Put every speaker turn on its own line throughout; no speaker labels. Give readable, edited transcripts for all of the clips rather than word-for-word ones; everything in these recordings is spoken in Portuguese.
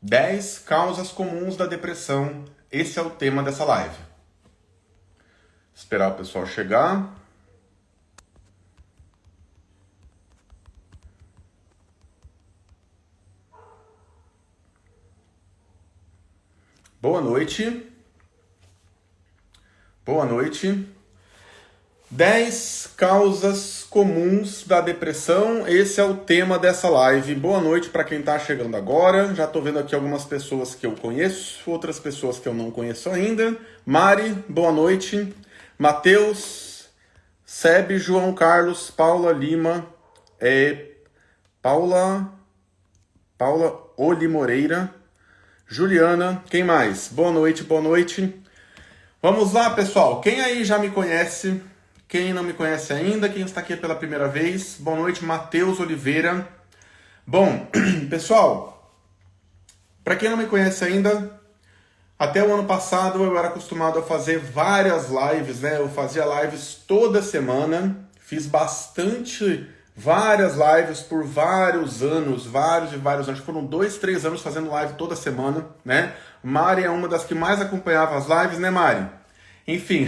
10 causas comuns da depressão. Esse é o tema dessa live. Esperar o pessoal chegar. Boa noite. Boa noite. 10 causas comuns da depressão, esse é o tema dessa live. Boa noite para quem está chegando agora. Já estou vendo aqui algumas pessoas que eu conheço, outras pessoas que eu não conheço ainda. Mari, boa noite. Matheus, Sebe, João Carlos, Paula Lima, Paula Oli Moreira, Juliana, quem mais? Boa noite, boa noite. Vamos lá, pessoal. Quem aí já me conhece? Quem não me conhece ainda, quem está aqui pela primeira vez, boa noite, Matheus Oliveira. Bom, pessoal, para quem não me conhece ainda, até o ano passado eu era acostumado a fazer várias lives, né? Eu fazia lives toda semana, fiz várias lives por vários anos, foram 2, 3 anos fazendo live toda semana, né? Mari é uma das que mais acompanhava as lives, né, Mari? Enfim...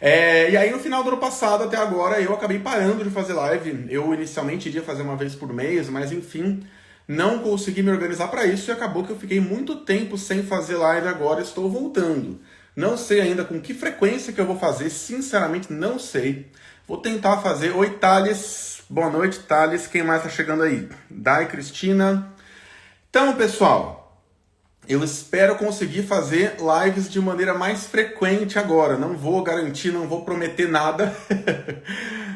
E aí no final do ano passado até agora eu acabei parando de fazer live. Eu inicialmente iria fazer uma vez por mês, mas enfim, não consegui me organizar para isso e acabou que eu fiquei muito tempo sem fazer live. Agora estou voltando. Não sei ainda com que frequência que eu vou fazer, sinceramente não sei. Vou tentar fazer. Oi, Thales. Boa noite, Thales. Quem mais tá chegando aí? Dai, Cristina. Então, pessoal... eu espero conseguir fazer lives de maneira mais frequente agora. Não vou garantir, não vou prometer nada.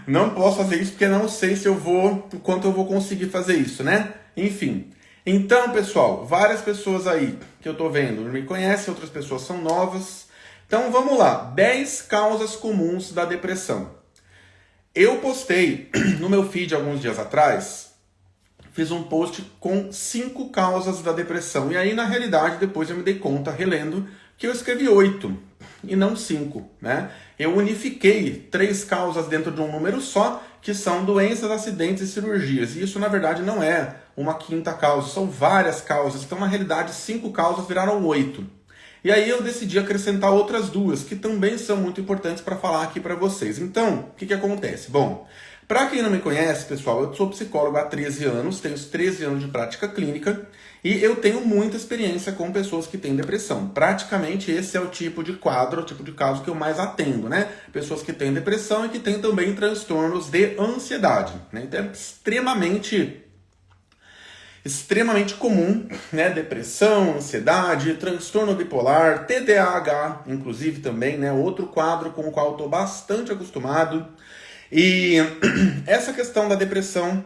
Não posso fazer isso porque não sei o quanto eu vou conseguir fazer isso, né? Enfim. Então, pessoal, várias pessoas aí que eu tô vendo me conhecem, outras pessoas são novas. Então, vamos lá. 10 causas comuns da depressão. Eu postei no meu feed alguns dias atrás... fiz um post com 5 causas da depressão. E aí, na realidade, depois eu me dei conta, relendo, que eu escrevi 8 e não 5, né? Eu unifiquei 3 causas dentro de um número só, que são doenças, acidentes e cirurgias. E isso, na verdade, não é uma quinta causa, são várias causas. Então, na realidade, 5 causas viraram 8. E aí eu decidi acrescentar outras 2, que também são muito importantes para falar aqui para vocês. Então, o que acontece? Bom... para quem não me conhece, pessoal, eu sou psicólogo há 13 anos, tenho 13 anos de prática clínica e eu tenho muita experiência com pessoas que têm depressão. Praticamente esse é o tipo de quadro, o tipo de caso que eu mais atendo, né? Pessoas que têm depressão e que têm também transtornos de ansiedade, né? Então é extremamente comum, né? Depressão, ansiedade, transtorno bipolar, TDAH, inclusive também, né? Outro quadro com o qual eu estou bastante acostumado. E essa questão da depressão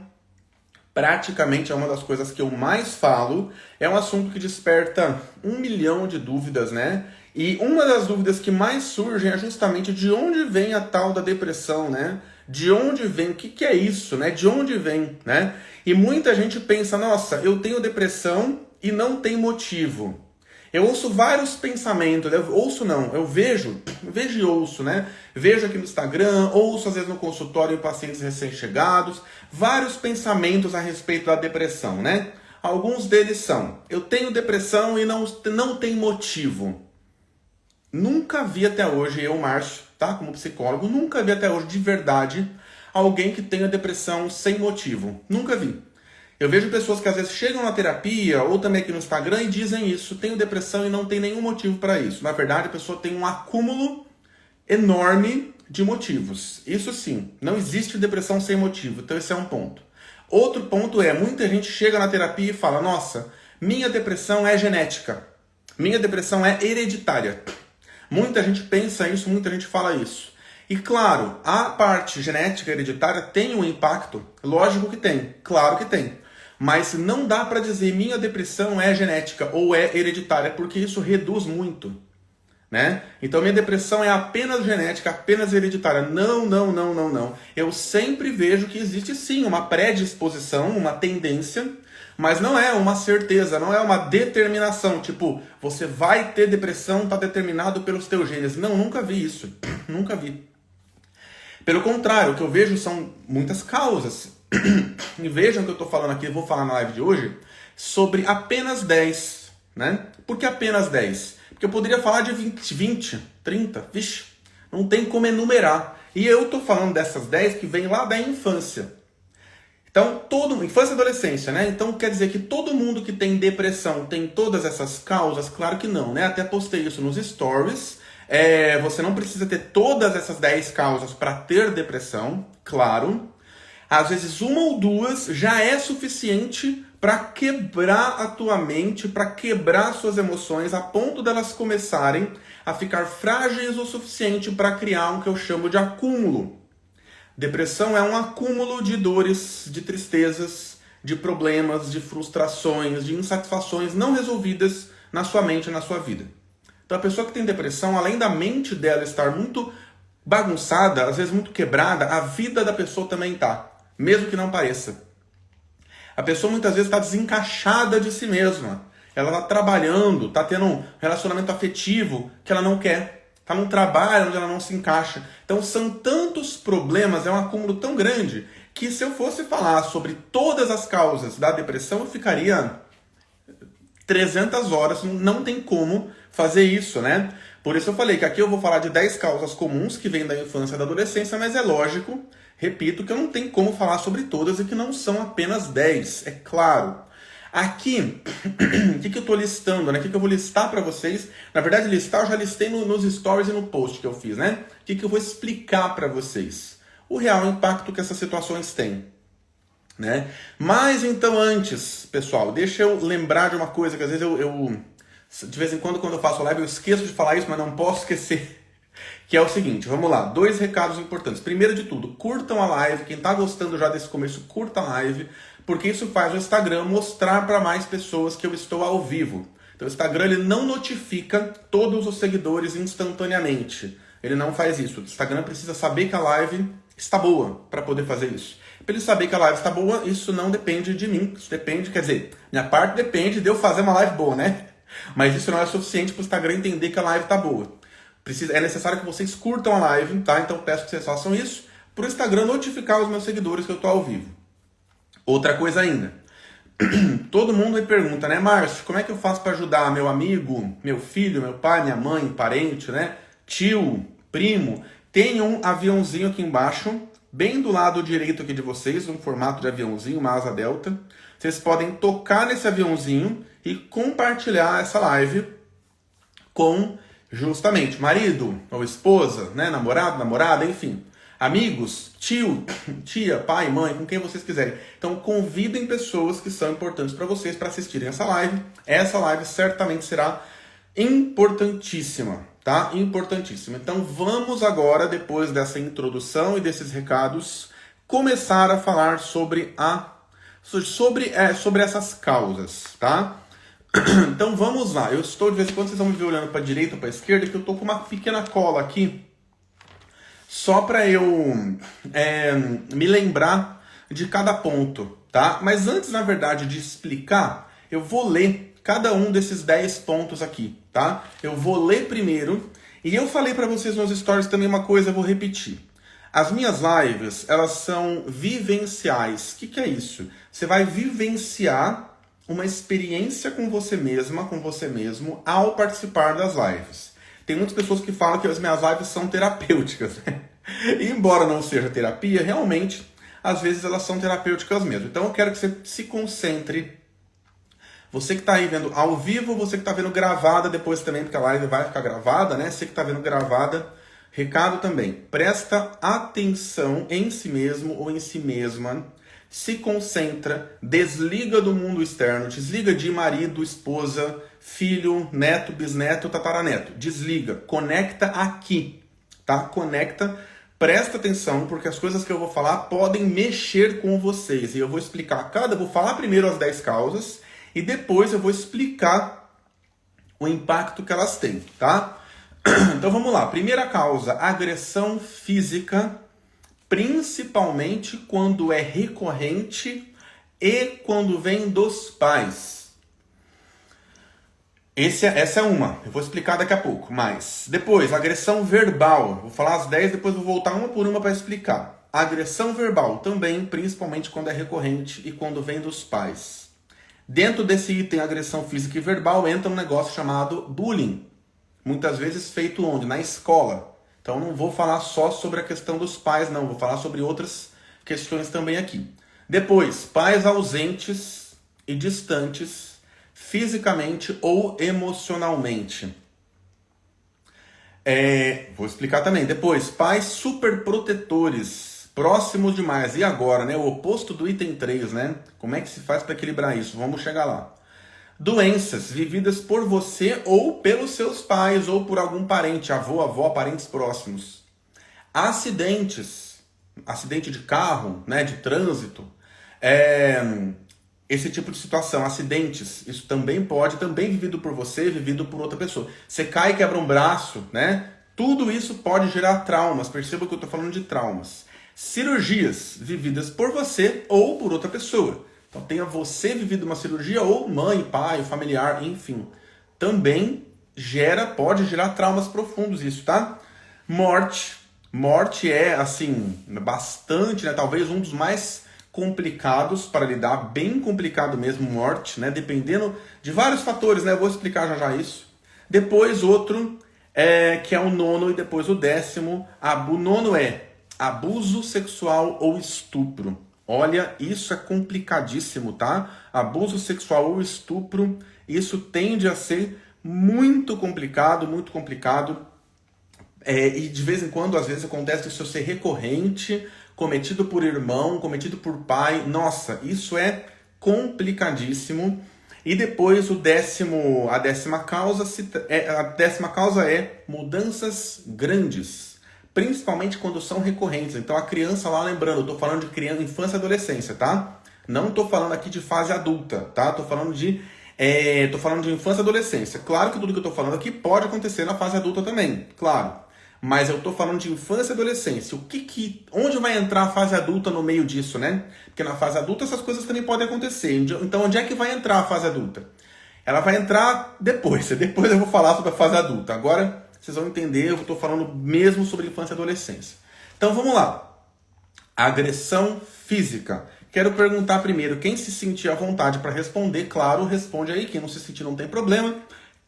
praticamente é uma das coisas que eu mais falo, é um assunto que desperta 1 milhão de dúvidas, né? E uma das dúvidas que mais surgem é justamente de onde vem a tal da depressão, né? De onde vem, o que é isso, né? De onde vem, né? E muita gente pensa, nossa, eu tenho depressão e não tem motivo. Eu ouço vários pensamentos, eu vejo e ouço, né? Vejo aqui no Instagram, ouço às vezes no consultório em pacientes recém-chegados, vários pensamentos a respeito da depressão, né? Alguns deles são, eu tenho depressão e não tem motivo. Nunca vi até hoje, eu, Márcio, tá? Como psicólogo, nunca vi até hoje, de verdade, alguém que tenha depressão sem motivo. Nunca vi. Eu vejo pessoas que às vezes chegam na terapia ou também aqui no Instagram e dizem isso, tenho depressão e não tem nenhum motivo para isso. Na verdade, a pessoa tem um acúmulo enorme de motivos. Isso sim, não existe depressão sem motivo, então esse é um ponto. Outro ponto é, muita gente chega na terapia e fala, nossa, minha depressão é genética, minha depressão é hereditária. Muita gente pensa isso, muita gente fala isso. E claro, a parte genética hereditária tem um impacto, lógico que tem, claro que tem. Mas não dá para dizer minha depressão é genética ou é hereditária, porque isso reduz muito, né? Então minha depressão é apenas genética, apenas hereditária. Não. Eu sempre vejo que existe sim uma predisposição, uma tendência, mas não é uma certeza, não é uma determinação. Tipo, você vai ter depressão, está determinado pelos teus genes. Não, nunca vi isso, nunca vi. Pelo contrário, o que eu vejo são muitas causas. E vejam que eu estou falando aqui, eu vou falar na live de hoje, sobre apenas 10 né? Por que apenas 10? Porque eu poderia falar de 20, 30, vixe, não tem como enumerar. E eu tô falando dessas 10 que vem lá da infância. Então, infância e adolescência, né? Então, quer dizer que todo mundo que tem depressão tem todas essas causas? Claro que não, né? Até postei isso nos stories. Você não precisa ter todas essas 10 causas para ter depressão, claro. Às vezes, uma ou duas já é suficiente para quebrar a tua mente, para quebrar suas emoções, a ponto delas começarem a ficar frágeis o suficiente para criar um que eu chamo de acúmulo. Depressão é um acúmulo de dores, de tristezas, de problemas, de frustrações, de insatisfações não resolvidas na sua mente e na sua vida. Então a pessoa que tem depressão, além da mente dela estar muito bagunçada, às vezes muito quebrada, a vida da pessoa também está, mesmo que não pareça. A pessoa muitas vezes está desencaixada de si mesma. Ela está trabalhando, está tendo um relacionamento afetivo que ela não quer. Está num trabalho onde ela não se encaixa. Então são tantos problemas, é um acúmulo tão grande, que se eu fosse falar sobre todas as causas da depressão, eu ficaria 300 horas, não tem como fazer isso, né? Por isso eu falei que aqui eu vou falar de 10 causas comuns que vêm da infância e da adolescência, mas é lógico, repito, que eu não tenho como falar sobre todas e que não são apenas 10, é claro. Aqui, o que eu estou listando, né? O que eu vou listar para vocês? Na verdade, listar eu já listei nos stories e no post que eu fiz, né? O que eu vou explicar para vocês? O real impacto que essas situações têm, né? Mas então antes, pessoal, deixa eu lembrar de uma coisa que às vezes de vez em quando eu faço live eu esqueço de falar isso, mas não posso esquecer. Que é o seguinte, vamos lá, 2 recados importantes. Primeiro de tudo, curtam a live. Quem está gostando já desse começo, curta a live, porque isso faz o Instagram mostrar para mais pessoas que eu estou ao vivo. Então o Instagram ele não notifica todos os seguidores instantaneamente. Ele não faz isso. O Instagram precisa saber que a live está boa para poder fazer isso. Para ele saber que a live está boa, isso não depende de mim. Isso depende, quer dizer, minha parte depende de eu fazer uma live boa, né? Mas isso não é suficiente para o Instagram entender que a live está boa. É necessário que vocês curtam a live, tá? Então peço que vocês façam isso para o Instagram notificar os meus seguidores que eu estou ao vivo. Outra coisa ainda. Todo mundo me pergunta, né, Márcio, como é que eu faço para ajudar meu amigo, meu filho, meu pai, minha mãe, parente, né? Tio, primo. Tem um aviãozinho aqui embaixo, bem do lado direito aqui de vocês, um formato de aviãozinho, uma asa delta. Vocês podem tocar nesse aviãozinho e compartilhar essa live com justamente marido ou esposa, né, namorado, namorada, enfim, amigos, tio, tia, pai, mãe, com quem vocês quiserem. Então convidem pessoas que são importantes para vocês para assistirem essa live. Essa live certamente será importantíssima, tá? Importantíssima. Então vamos agora, depois dessa introdução e desses recados, começar a falar sobre essas causas, tá? Então vamos lá, eu estou de vez em quando, vocês vão me ver olhando para a direita ou para a esquerda, que eu estou com uma pequena cola aqui, só para eu me lembrar de cada ponto, tá? Mas antes, na verdade, de explicar, eu vou ler cada um desses 10 pontos aqui, tá? Eu vou ler primeiro, e eu falei para vocês nos stories também uma coisa, eu vou repetir. As minhas lives, elas são vivenciais. O que é isso? Você vai vivenciar uma experiência com você mesma, com você mesmo, ao participar das lives. Tem muitas pessoas que falam que as minhas lives são terapêuticas, né? E embora não seja terapia, realmente, às vezes elas são terapêuticas mesmo. Então eu quero que você se concentre. Você que está aí vendo ao vivo, você que está vendo gravada depois também, porque a live vai ficar gravada, né? Você que está vendo gravada, recado também. Presta atenção em si mesmo ou em si mesma. Se concentra, desliga do mundo externo, desliga de marido, esposa, filho, neto, bisneto, tataraneto. Desliga, conecta aqui, tá? Conecta, presta atenção, porque as coisas que eu vou falar podem mexer com vocês. E eu vou explicar vou falar primeiro as 10 causas e depois eu vou explicar o impacto que elas têm, tá? Então vamos lá. Primeira causa, agressão física, principalmente quando é recorrente e quando vem dos pais. Essa é uma, eu vou explicar daqui a pouco, mas depois, agressão verbal, vou falar as 10, depois vou voltar uma por uma para explicar. Agressão verbal também, principalmente quando é recorrente e quando vem dos pais. Dentro desse item agressão física e verbal entra um negócio chamado bullying. Muitas vezes feito onde? Na escola. Então não vou falar só sobre a questão dos pais, não. Vou falar sobre outras questões também aqui. Depois, pais ausentes e distantes fisicamente ou emocionalmente. Vou explicar também. Depois, pais superprotetores, próximos demais. E agora, né? O oposto do item 3, né? Como é que se faz para equilibrar isso? Vamos chegar lá. Doenças vividas por você ou pelos seus pais ou por algum parente, avô, avó, parentes próximos. Acidentes, acidente de carro, né? De trânsito. Esse tipo de situação, acidentes, isso também pode, também vivido por você, vivido por outra pessoa. Você cai e quebra um braço, né? Tudo isso pode gerar traumas, perceba que eu estou falando de traumas. Cirurgias vividas por você ou por outra pessoa. Então tenha você vivido uma cirurgia ou mãe, pai, familiar, enfim. Também pode gerar traumas profundos isso, tá? Morte. Morte é, assim, bastante, né? Talvez um dos mais complicados para lidar, bem complicado mesmo, morte, né? Dependendo de vários fatores, né? Eu vou explicar já já isso. Depois outro, que é o 9º e depois o 10º. O 9º é abuso sexual ou estupro. Olha, isso é complicadíssimo, tá? Abuso sexual ou estupro, isso tende a ser muito complicado, muito complicado. E de vez em quando, às vezes, acontece isso ser recorrente, cometido por irmão, cometido por pai. Nossa, isso é complicadíssimo. E depois a décima causa é mudanças grandes, principalmente quando são recorrentes. Então a criança lá, lembrando, eu estou falando de criança, infância e adolescência, tá? Não estou falando aqui de fase adulta, tá? Estou falando de infância e adolescência. Claro que tudo que eu estou falando aqui pode acontecer na fase adulta também, claro. Mas eu estou falando de infância e adolescência. Onde vai entrar a fase adulta no meio disso, né? Porque na fase adulta essas coisas também podem acontecer. Então onde é que vai entrar a fase adulta? Ela vai entrar depois. Depois eu vou falar sobre a fase adulta. Agora vocês vão entender, eu estou falando mesmo sobre infância e adolescência. Então vamos lá. Agressão física. Quero perguntar primeiro, quem se sentir à vontade para responder, claro, responde aí. Quem não se sentir não tem problema.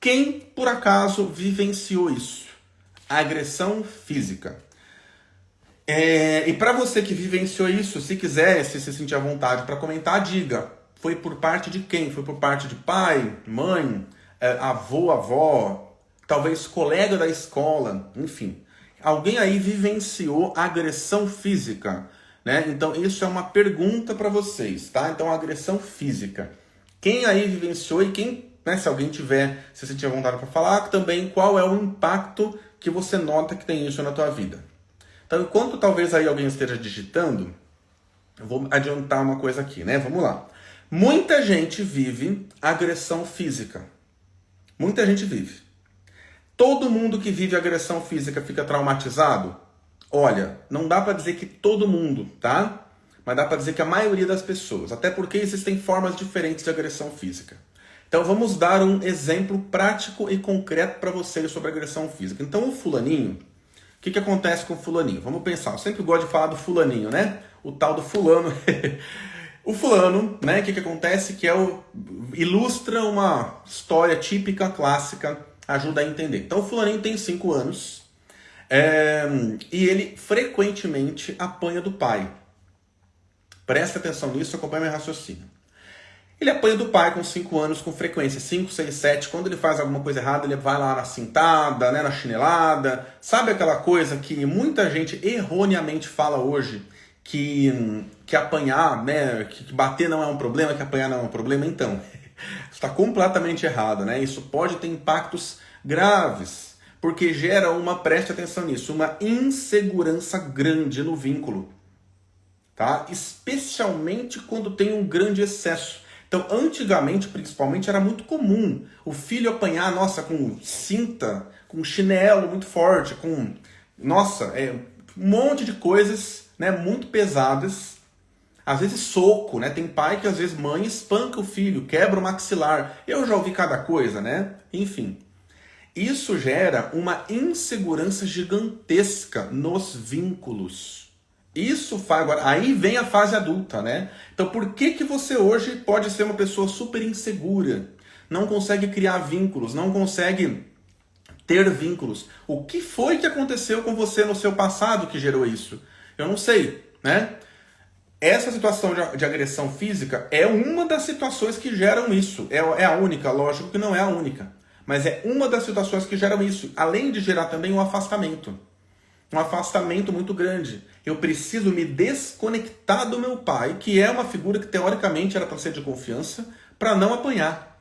Quem, por acaso, vivenciou isso? Agressão física. E para você que vivenciou isso, se quiser, se sentir à vontade para comentar, diga. Foi por parte de quem? Foi por parte de pai, mãe, avô, avó, talvez colega da escola, enfim. Alguém aí vivenciou agressão física, né? Então isso é uma pergunta para vocês, tá? Então agressão física. Quem aí vivenciou e quem, né, se alguém tiver, se sentir à vontade para falar, também qual é o impacto que você nota que tem isso na tua vida. Então, enquanto talvez aí alguém esteja digitando, eu vou adiantar uma coisa aqui, né? Vamos lá. Muita gente vive agressão física. Muita gente vive. Todo mundo que vive agressão física fica traumatizado? Olha, não dá para dizer que todo mundo, tá? Mas dá para dizer que a maioria das pessoas. Até porque existem formas diferentes de agressão física. Então vamos dar um exemplo prático e concreto para vocês sobre agressão física. Então o fulaninho, o que acontece com o fulaninho? Vamos pensar, eu sempre gosto de falar do fulaninho, né? O tal do fulano. O fulano, né? O que acontece? Ilustra uma história típica, clássica, ajuda a entender. Então o fulaninho tem 5 anos e ele frequentemente apanha do pai. Presta atenção nisso, acompanha meu raciocínio. Ele apanha do pai com 5 anos com frequência, 5, 6, 7. Quando ele faz alguma coisa errada, ele vai lá na cintada, né, na chinelada. Sabe aquela coisa que muita gente erroneamente fala hoje, que apanhar, né, que bater não é um problema, que apanhar não é um problema? Então, está completamente errado, né? Isso pode ter impactos graves, porque gera preste atenção nisso, uma insegurança grande no vínculo, tá? Especialmente quando tem um grande excesso. Então, antigamente, principalmente, era muito comum o filho apanhar, nossa, com cinta, com chinelo muito forte, com, nossa, um monte de coisas, né, muito pesadas. Às vezes soco, né? Tem pai que às vezes mãe espanca o filho, quebra o maxilar. Eu já ouvi cada coisa, né? Enfim. Isso gera uma insegurança gigantesca nos vínculos. Isso faz agora. Aí vem a fase adulta, né? Então por que que você hoje pode ser uma pessoa super insegura? Não consegue criar vínculos, não consegue ter vínculos. O que foi que aconteceu com você no seu passado que gerou isso? Eu não sei, né? Essa situação de agressão física é uma das situações que geram isso. É a única, lógico que não é a única. Mas é uma das situações que geram isso. Além de gerar também um afastamento. Um afastamento muito grande. Eu preciso me desconectar do meu pai, que é uma figura que teoricamente era para ser de confiança, para não apanhar.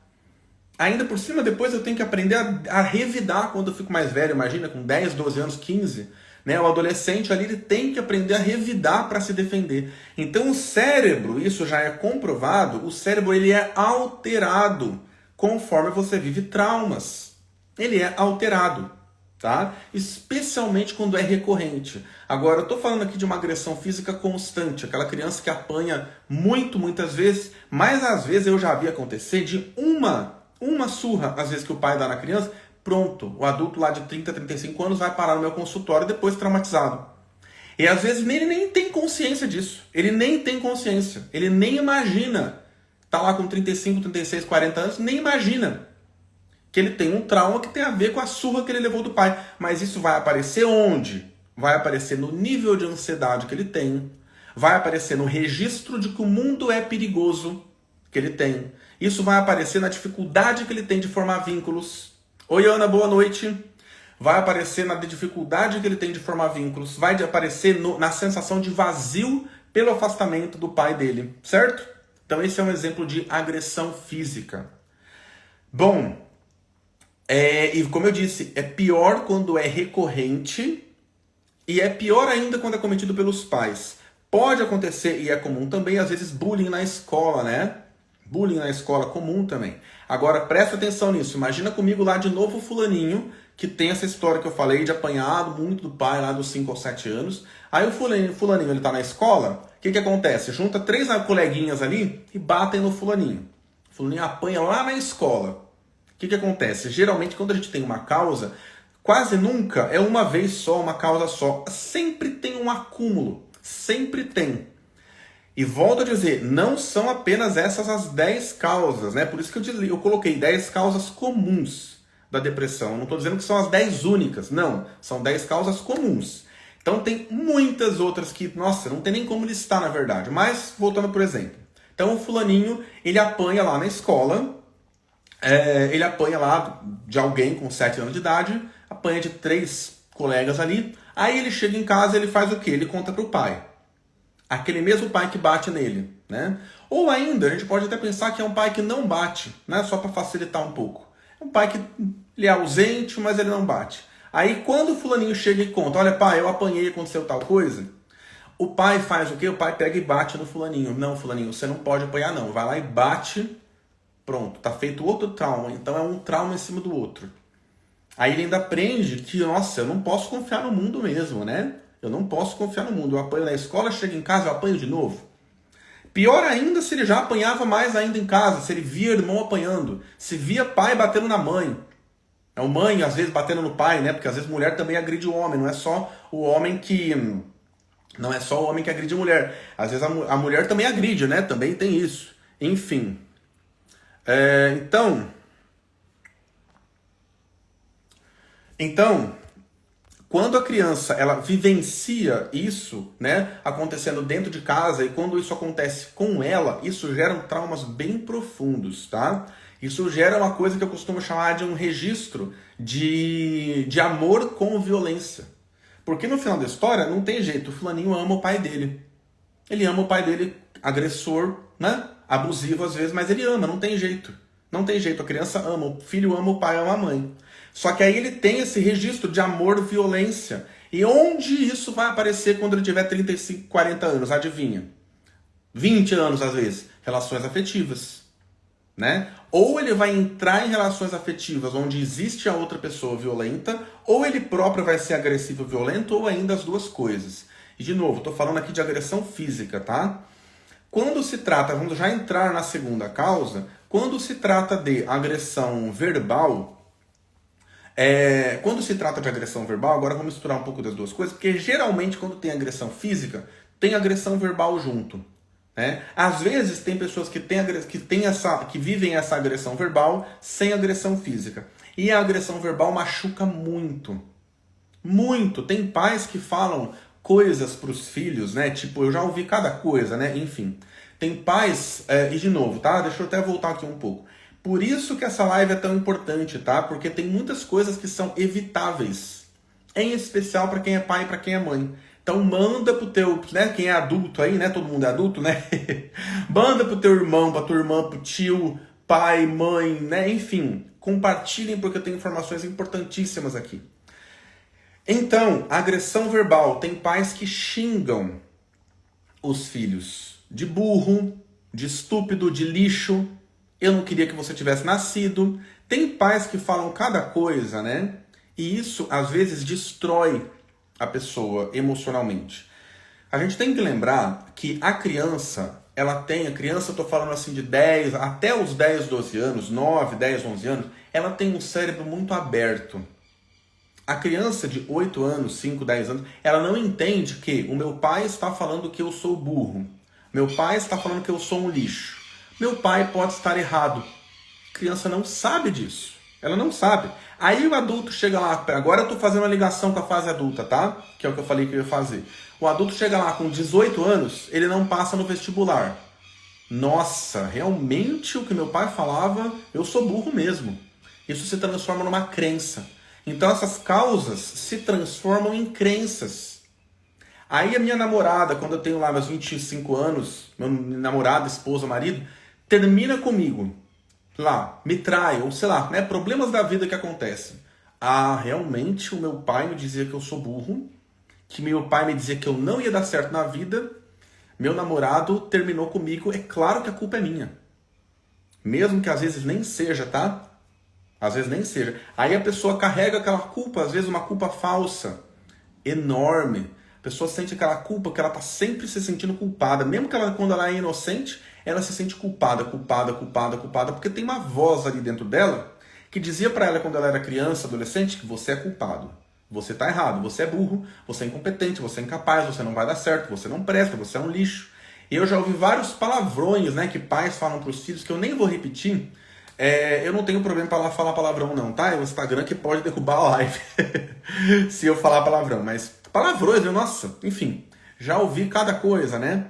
Ainda por cima, depois eu tenho que aprender a revidar quando eu fico mais velho. Imagina, com 10, 12 anos, 15. Né? O adolescente ali ele tem que aprender a revidar para se defender. Então o cérebro, isso já é comprovado, o cérebro ele é alterado conforme você vive traumas. Ele é alterado. Tá? Especialmente quando é recorrente. Agora, eu estou falando aqui de uma agressão física constante, aquela criança que apanha muitas vezes, mas às vezes eu já vi acontecer de uma surra, às vezes que o pai dá na criança, pronto, o adulto lá de 30, 35 anos vai parar no meu consultório depois traumatizado. E às vezes ele nem tem consciência disso, ele nem tem consciência, ele nem imagina, tá lá com 35, 36, 40 anos, nem imagina que ele tem um trauma que tem a ver com a surra que ele levou do pai. Mas isso vai aparecer onde? Vai aparecer no nível de ansiedade que ele tem. Vai aparecer no registro de que o mundo é perigoso que ele tem. Isso vai aparecer na dificuldade que ele tem de formar vínculos. Oi, Ana, boa noite. Vai aparecer na dificuldade que ele tem de formar vínculos. Vai aparecer na sensação de vazio pelo afastamento do pai dele. Certo? Então esse é um exemplo de agressão física. Bom... e como eu disse, é pior quando é recorrente e é pior ainda quando é cometido pelos pais. Pode acontecer, e é comum também, às vezes, bullying na escola, né? Bullying na escola comum também. Agora, presta atenção nisso. Imagina comigo lá de novo o fulaninho, que tem essa história que eu falei de apanhado muito do pai lá dos 5 ou 7 anos. Aí o fulaninho ele tá na escola, o que acontece? Junta 3 coleguinhas ali e batem no fulaninho. O fulaninho apanha lá na escola. O que acontece? Geralmente, quando a gente tem uma causa, quase nunca é uma vez só, uma causa só. Sempre tem um acúmulo. Sempre tem. E volto a dizer, não são apenas essas as 10 causas, né? Por isso que eu coloquei 10 causas comuns da depressão. Eu não estou dizendo que são as 10 únicas. Não, são 10 causas comuns. Então tem muitas outras que, nossa, não tem nem como listar na verdade. Mas, voltando por exemplo. Então o fulaninho, ele apanha lá na escola... ele apanha lá de alguém com 7 anos de idade, apanha de 3 colegas ali, aí ele chega em casa e ele faz o quê? Ele conta pro pai. Aquele mesmo pai que bate nele, né? Ou ainda, a gente pode até pensar que é um pai que não bate, né? Só para facilitar um pouco. É um pai que ele é ausente, mas ele não bate. Aí quando o fulaninho chega e conta, olha pai, eu apanhei, aconteceu tal coisa, o pai faz o quê? O pai pega e bate no fulaninho. Não, fulaninho, você não pode apanhar não. Vai lá e bate. Pronto, tá feito outro trauma. Então é um trauma em cima do outro. Aí ele ainda aprende que, nossa, eu não posso confiar no mundo mesmo, né? Eu não posso confiar no mundo. Eu apanho na escola, chego em casa, eu apanho de novo. Pior ainda se ele já apanhava mais ainda em casa, se ele via irmão apanhando, se via pai batendo na mãe. É o mãe, às vezes, batendo no pai, né? Porque às vezes mulher também agride o homem, não é só o homem que... Não é só o homem que agride a mulher. Às vezes a mulher também agride, né? Também tem isso. Enfim... Então, quando a criança ela vivencia isso, né, acontecendo dentro de casa, e quando isso acontece com ela, isso gera traumas bem profundos, tá? Isso gera uma coisa que eu costumo chamar de um registro de amor com violência. Porque no final da história, não tem jeito, o fulaninho ama o pai dele. Ele ama o pai dele, agressor, né? Abusivo às vezes, mas ele ama, não tem jeito. Não tem jeito, a criança ama, o filho ama o pai, ama a mãe. Só que aí ele tem esse registro de amor-violência. E onde isso vai aparecer quando ele tiver 35, 40 anos? Adivinha? 20 anos às vezes. Relações afetivas. Né? Ou ele vai entrar em relações afetivas onde existe a outra pessoa violenta, ou ele próprio vai ser agressivo e violento, ou ainda as duas coisas. E de novo, estou falando aqui de agressão física, tá? Quando se trata, vamos já entrar na segunda causa, quando se trata de agressão verbal, quando se trata de agressão verbal, agora vamos misturar um pouco das duas coisas, porque geralmente quando tem agressão física, tem agressão verbal junto. Né? Às vezes tem pessoas que vivem essa agressão verbal sem agressão física. E a agressão verbal machuca muito. Muito. Tem pais que falam coisas para os filhos, né? Tipo, eu já ouvi cada coisa, né? Enfim. Tem pais, e de novo, tá? Deixa eu até voltar aqui um pouco. Por isso que essa live é tão importante, tá? Porque tem muitas coisas que são evitáveis. Em especial para quem é pai e para quem é mãe. Então manda pro teu, né? Quem é adulto aí, né? Todo mundo é adulto, né? Manda pro teu irmão, pra tua irmã, pro tio, pai, mãe, né? Enfim, compartilhem porque eu tenho informações importantíssimas aqui. Então, agressão verbal. Tem pais que xingam os filhos de burro, de estúpido, de lixo. Eu não queria que você tivesse nascido. Tem pais que falam cada coisa, né? E isso, às vezes, destrói a pessoa emocionalmente. A gente tem que lembrar que a criança, eu tô falando assim de 10, até os 10, 12 anos, 9, 10, 11 anos, ela tem um cérebro muito aberto. A criança de 8 anos, 5, 10 anos, ela não entende que o meu pai está falando que eu sou burro. Meu pai está falando que eu sou um lixo. Meu pai pode estar errado. A criança não sabe disso. Ela não sabe. Aí o adulto chega lá, agora eu estou fazendo uma ligação com a fase adulta, tá? Que é o que eu falei que eu ia fazer. O adulto chega lá com 18 anos, ele não passa no vestibular. Nossa, realmente o que meu pai falava, eu sou burro mesmo. Isso se transforma numa crença. Então essas causas se transformam em crenças. Aí a minha namorada, quando eu tenho lá meus 25 anos, meu namorado, esposa, marido, termina comigo. Lá, me trai, ou sei lá, né, problemas da vida que acontecem. Ah, realmente o meu pai me dizia que eu sou burro, que meu pai me dizia que eu não ia dar certo na vida, meu namorado terminou comigo, é claro que a culpa é minha. Mesmo que às vezes nem seja, tá? Às vezes nem seja. Aí a pessoa carrega aquela culpa, às vezes uma culpa falsa, enorme. A pessoa sente aquela culpa que ela está sempre se sentindo culpada. Mesmo que quando ela é inocente, ela se sente culpada, porque tem uma voz ali dentro dela que dizia para ela quando ela era criança, adolescente, que você é culpado. Você está errado, você é burro, você é incompetente, você é incapaz, você não vai dar certo, você não presta, você é um lixo. E eu já ouvi vários palavrões, né, que pais falam para os filhos, que eu nem vou repetir. Eu não tenho problema para falar palavrão não, tá? É o Instagram que pode derrubar a live se eu falar palavrão, mas palavrões, nossa, enfim, já ouvi cada coisa, né?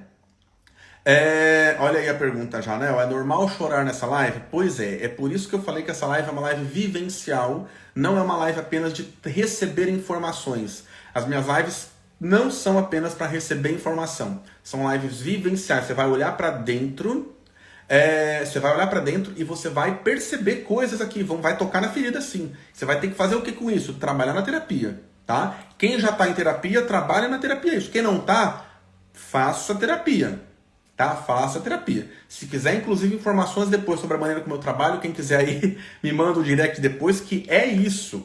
Olha aí a pergunta já, né? É normal chorar nessa live? Pois é por isso que eu falei que essa live é uma live vivencial, não é uma live apenas de receber informações. As minhas lives não são apenas para receber informação, são lives vivenciais. Você vai olhar para dentro, e você vai perceber coisas aqui, vai tocar na ferida sim. Você vai ter que fazer o que com isso? Trabalhar na terapia, tá? Quem já está em terapia, trabalha na terapia. Isso. Quem não está, faça terapia. Tá? Faça terapia. Se quiser, inclusive, informações depois sobre a maneira como eu trabalho, quem quiser aí, me manda um direct depois, que é isso.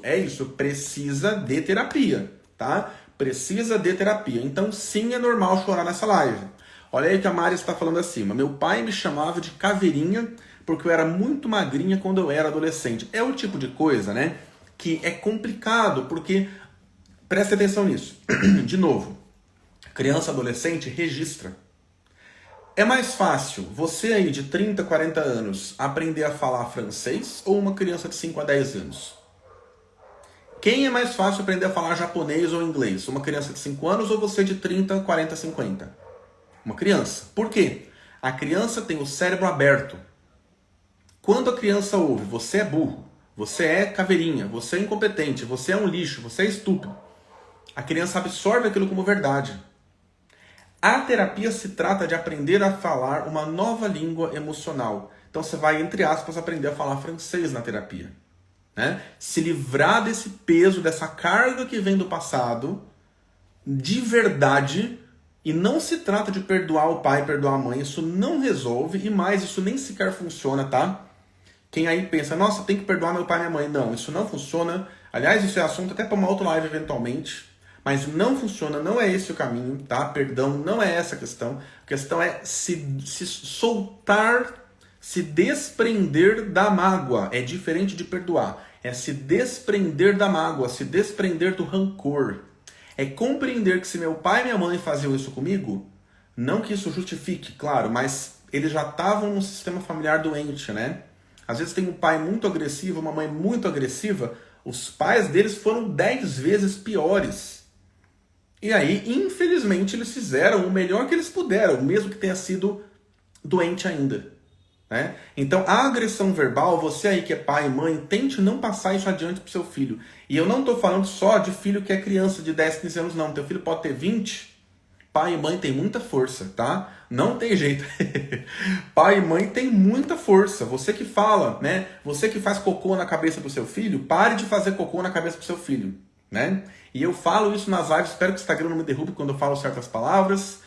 Precisa de terapia, tá? Precisa de terapia. Então, sim, é normal chorar nessa live. Olha aí o que a Mari está falando acima. Meu pai me chamava de caveirinha porque eu era muito magrinha quando eu era adolescente. É o tipo de coisa, né, que é complicado, porque, presta atenção nisso. De novo, criança, adolescente, registra. É mais fácil você aí de 30, 40 anos aprender a falar francês ou uma criança de 5 a 10 anos? Quem é mais fácil aprender a falar japonês ou inglês? Uma criança de 5 anos ou você de 30, 40, 50? Uma criança. Por quê? A criança tem o cérebro aberto. Quando a criança ouve, você é burro, você é caveirinha, você é incompetente, você é um lixo, você é estúpido, a criança absorve aquilo como verdade. A terapia se trata de aprender a falar uma nova língua emocional. Então você vai, entre aspas, aprender a falar francês na terapia, né? Se livrar desse peso, dessa carga que vem do passado, de verdade. E não se trata de perdoar o pai, perdoar a mãe. Isso não resolve e mais, isso nem sequer funciona, tá? Quem aí pensa, nossa, tem que perdoar meu pai e minha mãe. Não, isso não funciona. Aliás, isso é assunto até para uma outra live eventualmente. Mas não funciona, não é esse o caminho, tá? Perdão, não é essa a questão. A questão é se soltar, se desprender da mágoa. É diferente de perdoar. É se desprender da mágoa, se desprender do rancor. É compreender que se meu pai e minha mãe faziam isso comigo, Não que isso justifique, claro, mas eles já estavam num sistema familiar doente, né? Às vezes tem um pai muito agressivo, uma mãe muito agressiva, os pais deles foram 10 vezes piores. E aí, infelizmente, eles fizeram o melhor que eles puderam, mesmo que tenha sido doente ainda. Né? Então, a agressão verbal, você aí que é pai e mãe, tente não passar isso adiante pro seu filho. E eu não estou falando só de filho que é criança de 10, 15 anos, não. Teu filho pode ter 20. Pai e mãe tem muita força, tá? Não tem jeito. Pai e mãe tem muita força. Você que fala, né? Você que faz cocô na cabeça do seu filho, pare de fazer cocô na cabeça do seu filho, né? E eu falo isso nas lives, espero que o Instagram não me derrube quando eu falo certas palavras,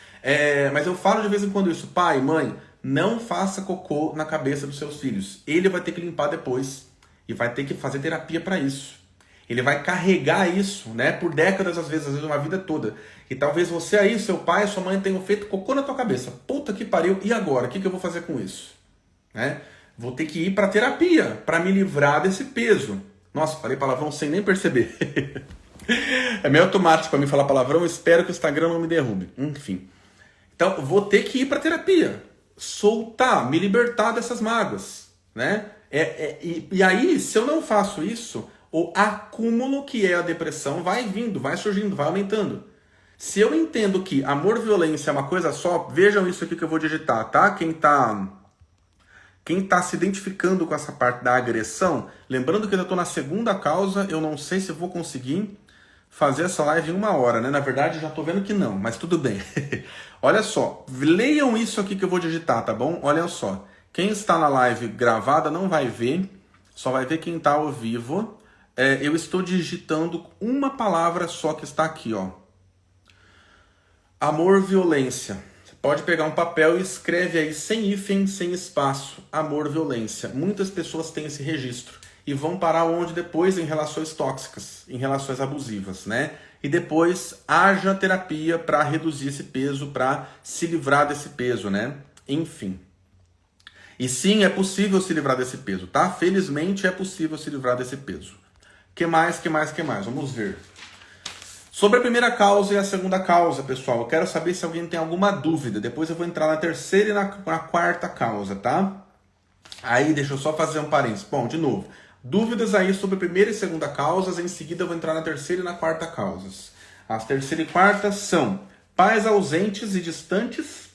mas eu falo de vez em quando isso. Pai, mãe, não faça cocô na cabeça dos seus filhos. Ele vai ter que limpar depois e vai ter que fazer terapia para isso. Ele vai carregar isso, né, por décadas, às vezes uma vida toda. E talvez você aí, seu pai, sua mãe tenham feito cocô na tua cabeça. Puta que pariu, e agora? O que eu vou fazer com isso? Né? Vou ter que ir para terapia para me livrar desse peso. Nossa, falei palavrão sem nem perceber. É meio automático para mim falar palavrão, espero que o Instagram não me derrube. Enfim. Então, vou ter que ir para terapia. Soltar, me libertar dessas mágoas. Né? E aí, se eu não faço isso, o acúmulo que é a depressão vai vindo, vai surgindo, vai aumentando. Se eu entendo que amor e violência é uma coisa só, vejam isso aqui que eu vou digitar, tá? Quem tá se identificando com essa parte da agressão, lembrando que eu estou na segunda causa, eu não sei se vou conseguir fazer essa live em 1 hora, né? Na verdade, já tô vendo que não, mas tudo bem. Olha só, leiam isso aqui que eu vou digitar, tá bom? Olha só, quem está na live gravada não vai ver, só vai ver quem está ao vivo. Eu estou digitando uma palavra só que está aqui, ó. Amor, violência. Você pode pegar um papel e escreve aí sem hífen, sem espaço. Amor, violência. Muitas pessoas têm esse registro e vão parar onde depois? Em relações tóxicas, em relações abusivas, né? E depois haja terapia para reduzir esse peso, para se livrar desse peso, né? Enfim. E sim, é possível se livrar desse peso, tá? Felizmente é possível se livrar desse peso. Que mais? Vamos ver. Sobre a primeira causa e a segunda causa, pessoal, eu quero saber se alguém tem alguma dúvida. Depois eu vou entrar na terceira e na quarta causa, tá? Aí, deixa eu só fazer um parênteses. Bom, de novo, dúvidas aí sobre a primeira e segunda causas, em seguida eu vou entrar na terceira e na quarta causas. As terceira e quarta são pais ausentes e distantes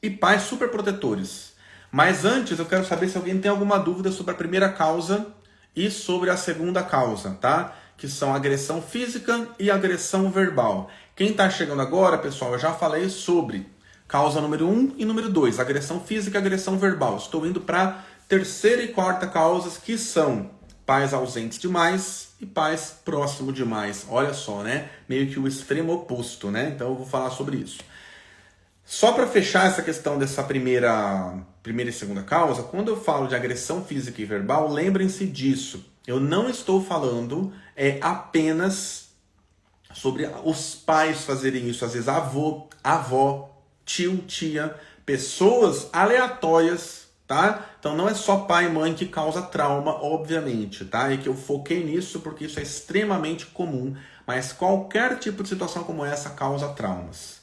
e pais superprotetores. Mas antes eu quero saber se alguém tem alguma dúvida sobre a primeira causa e sobre a segunda causa, tá? Que são agressão física e agressão verbal. Quem está chegando agora, pessoal, eu já falei sobre causa número 1 e número 2, agressão física e agressão verbal. Estou indo para terceira e quarta causas, que são pais ausentes demais e pais próximos demais. Olha só, né? Meio que o extremo oposto, né? Então eu vou falar sobre isso. Só para fechar essa questão dessa primeira e segunda causa, quando eu falo de agressão física e verbal, lembrem-se disso. Eu não estou falando apenas sobre os pais fazerem isso, às vezes avó, tio, tia, pessoas aleatórias, tá? Então não é só pai e mãe que causa trauma, obviamente, tá? E que eu foquei nisso porque isso é extremamente comum, mas qualquer tipo de situação como essa causa traumas.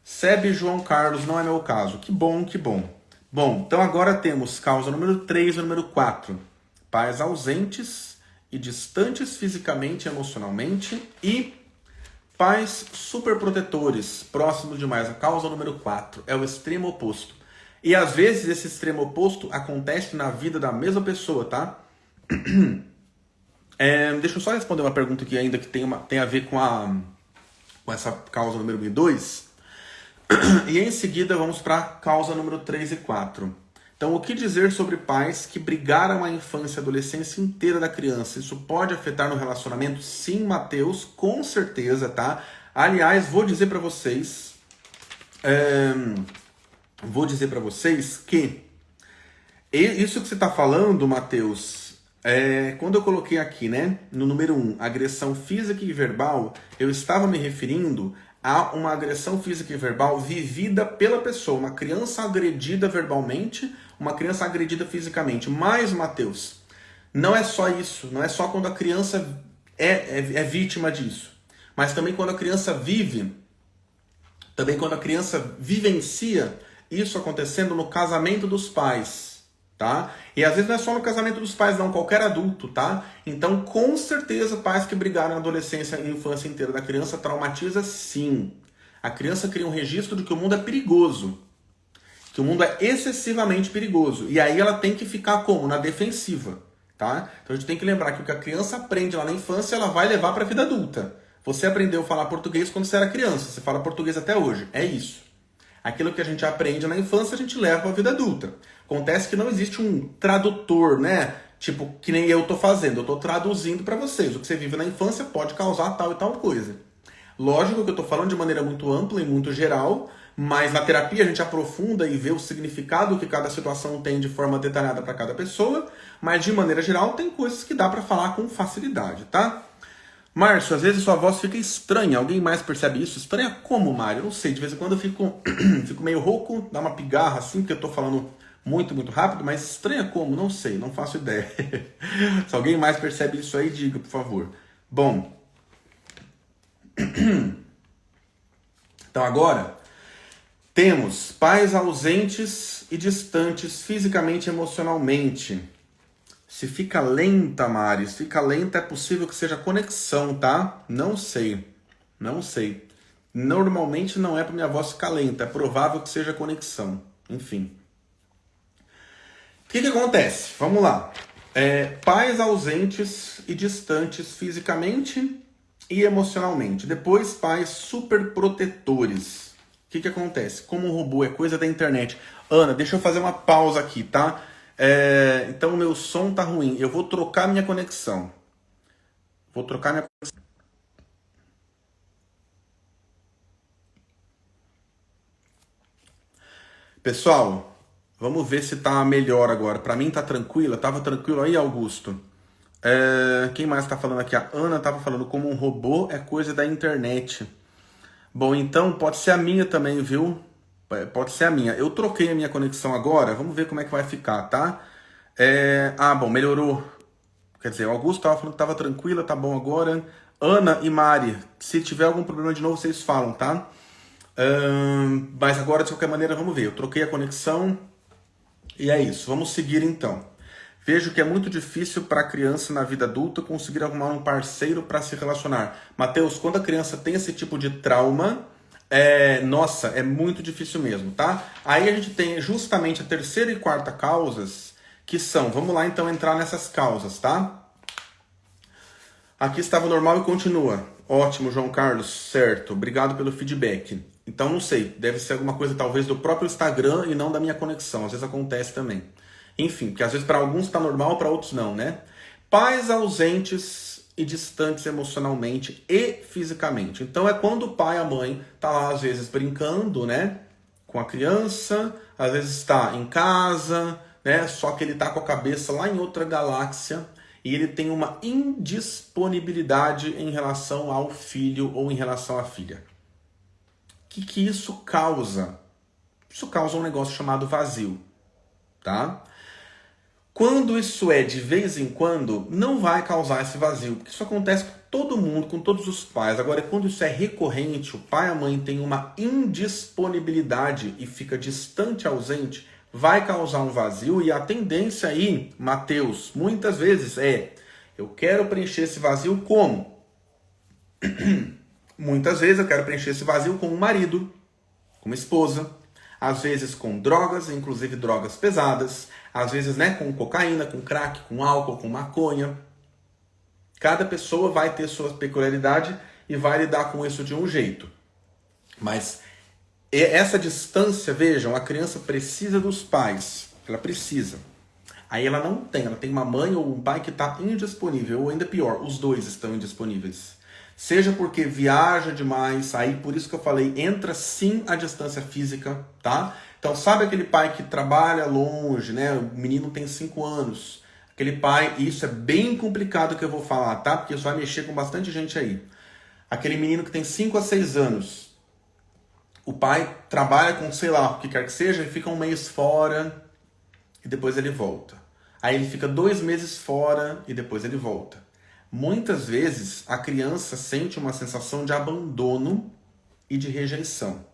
Sebe João Carlos, não é meu caso. Que bom, que bom. Bom, então agora temos causa número 3 e número 4. Pais ausentes e distantes fisicamente e emocionalmente e pais superprotetores, próximos demais. A causa número 4 é o extremo oposto. E às vezes esse extremo oposto acontece na vida da mesma pessoa, tá? Deixa eu só responder uma pergunta aqui ainda que tem a ver com essa causa número 1 e 2. E em seguida vamos para a causa número 3 e 4. Então, o que dizer sobre pais que brigaram a infância e adolescência inteira da criança? Isso pode afetar no relacionamento? Sim, Matheus, com certeza, tá? Aliás, vou dizer para vocês que isso que você está falando, Matheus, quando eu coloquei aqui, né, no número 1, agressão física e verbal, eu estava me referindo a uma agressão física e verbal vivida pela pessoa, uma criança agredida verbalmente, uma criança agredida fisicamente. Mas, Matheus, não é só isso, não é só quando a criança é vítima disso, mas também quando a criança vive Também quando a criança vivencia isso acontecendo no casamento dos pais, tá? E às vezes não é só no casamento dos pais, não, qualquer adulto, tá? Então, com certeza, pais que brigaram na adolescência e infância inteira da criança traumatiza sim. A criança cria um registro de que o mundo é perigoso, que o mundo é excessivamente perigoso. E aí ela tem que ficar como? Na defensiva, tá? Então a gente tem que lembrar que o que a criança aprende lá na infância, ela vai levar para a vida adulta. Você aprendeu a falar português quando você era criança, você fala português até hoje, é isso. Aquilo que a gente aprende na infância, a gente leva para a vida adulta. Acontece que não existe um tradutor, né? Tipo, que nem eu tô fazendo, eu tô traduzindo para vocês. O que você vive na infância pode causar tal e tal coisa. Lógico que eu tô falando de maneira muito ampla e muito geral, mas na terapia a gente aprofunda e vê o significado que cada situação tem de forma detalhada para cada pessoa, mas de maneira geral tem coisas que dá para falar com facilidade, tá? Márcio, às vezes sua voz fica estranha. Alguém mais percebe isso? Estranha como, Mário? Eu não sei. De vez em quando eu fico, fico meio rouco, dá uma pigarra assim, porque eu tô falando muito rápido, mas estranha como? Não sei, não faço ideia. Se alguém mais percebe isso aí, diga, por favor. Bom. Então agora, temos pais ausentes e distantes fisicamente e emocionalmente. Se fica lenta, Mari, se fica lenta, é possível que seja conexão, tá? Não sei. Não sei. Normalmente não é para minha voz ficar lenta, é provável que seja conexão. Enfim. O que acontece? Vamos lá. Pais ausentes e distantes fisicamente e emocionalmente. Depois, pais super protetores. O que acontece? Como um robô é coisa da internet. Ana, deixa eu fazer uma pausa aqui, tá? Então o meu som tá ruim. Eu vou trocar minha conexão. Pessoal, vamos ver se tá melhor agora. Pra mim tá tranquila. Tava tranquilo aí, Augusto? Quem mais tá falando aqui? A Ana tava falando como um robô é coisa da internet. Bom, então pode ser a minha também, viu? Pode ser a minha. Eu troquei a minha conexão agora. Vamos ver como é que vai ficar, tá? Bom, melhorou. Quer dizer, o Augusto estava falando que estava tranquila, tá bom agora. Ana e Mari, se tiver algum problema de novo, vocês falam, tá? Mas agora, de qualquer maneira, vamos ver. Eu troquei a conexão e é isso. Vamos seguir então. Vejo que é muito difícil para a criança na vida adulta conseguir arrumar um parceiro para se relacionar. Mateus, quando a criança tem esse tipo de trauma, nossa, é muito difícil mesmo, tá? Aí a gente tem justamente a terceira e quarta causas, que são, vamos lá então entrar nessas causas, tá? Aqui estava normal e continua. Ótimo, João Carlos, certo. Obrigado pelo feedback. Então não sei, deve ser alguma coisa talvez do próprio Instagram e não da minha conexão. Às vezes acontece também. Enfim, porque às vezes para alguns está normal, para outros não, né? Pais ausentes e distantes emocionalmente e fisicamente. Então é quando o pai e a mãe tá lá às vezes brincando, né, com a criança, às vezes está em casa, né, só que ele está com a cabeça lá em outra galáxia e ele tem uma indisponibilidade em relação ao filho ou em relação à filha. O que isso causa? Isso causa um negócio chamado vazio, tá? Quando isso é de vez em quando, não vai causar esse vazio, porque isso acontece com todo mundo, com todos os pais. Agora, quando isso é recorrente, o pai e a mãe têm uma indisponibilidade e fica distante, ausente, vai causar um vazio. E a tendência aí, Mateus, muitas vezes eu quero preencher esse vazio como? Muitas vezes eu quero preencher esse vazio com um marido, com uma esposa, às vezes com drogas, inclusive drogas pesadas, às vezes, né, com cocaína, com crack, com álcool, com maconha. Cada pessoa vai ter sua peculiaridade e vai lidar com isso de um jeito. Mas essa distância, vejam, a criança precisa dos pais. Ela precisa. Aí ela não tem, ela tem uma mãe ou um pai que está indisponível, ou ainda pior, os dois estão indisponíveis. Seja porque viaja demais, aí por isso que eu falei, entra sim a distância física, tá? Então sabe aquele pai que trabalha longe, né? O menino tem 5 anos. Aquele pai, e isso é bem complicado que eu vou falar, tá? Porque isso vai mexer com bastante gente aí. Aquele menino que tem 5 a 6 anos. O pai trabalha com, sei lá, o que quer que seja, e fica um mês fora e depois ele volta. Aí ele fica 2 meses fora e depois ele volta. Muitas vezes a criança sente uma sensação de abandono e de rejeição.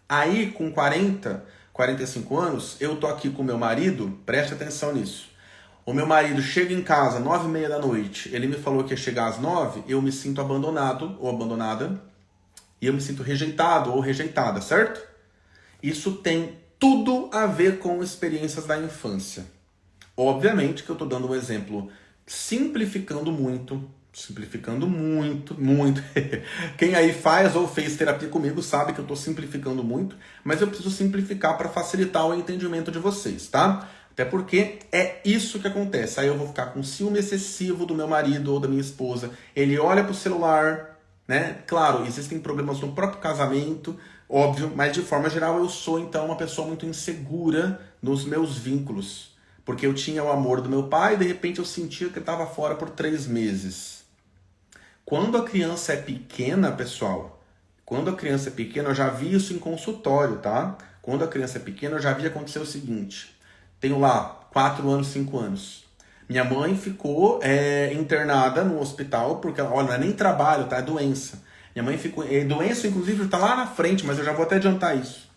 Aí, com 40, 45 anos, eu tô aqui com meu marido, preste atenção nisso. O meu marido chega em casa às 9h30 da noite, ele me falou que ia chegar às 9, eu me sinto abandonado ou abandonada, e eu me sinto rejeitado ou rejeitada, certo? Isso tem tudo a ver com experiências da infância. Obviamente que eu estou dando um exemplo simplificando muito. Quem aí faz ou fez terapia comigo sabe que eu estou simplificando muito, mas eu preciso simplificar para facilitar o entendimento de vocês, tá? Até porque é isso que acontece. Aí eu vou ficar com ciúme excessivo do meu marido ou da minha esposa. Ele olha pro celular, né? Claro, existem problemas no próprio casamento, óbvio, mas de forma geral eu sou então uma pessoa muito insegura nos meus vínculos. Porque eu tinha o amor do meu pai e de repente eu sentia que ele estava fora por 3 meses. Quando a criança é pequena, pessoal, eu já vi isso em consultório, tá? Quando a criança é pequena, eu já vi acontecer o seguinte. Tenho lá 4 anos, 5 anos. Minha mãe ficou internada no hospital, porque, olha, não é nem trabalho, tá? É doença. Minha mãe ficou... doença, inclusive, está lá na frente, mas eu já vou até adiantar isso.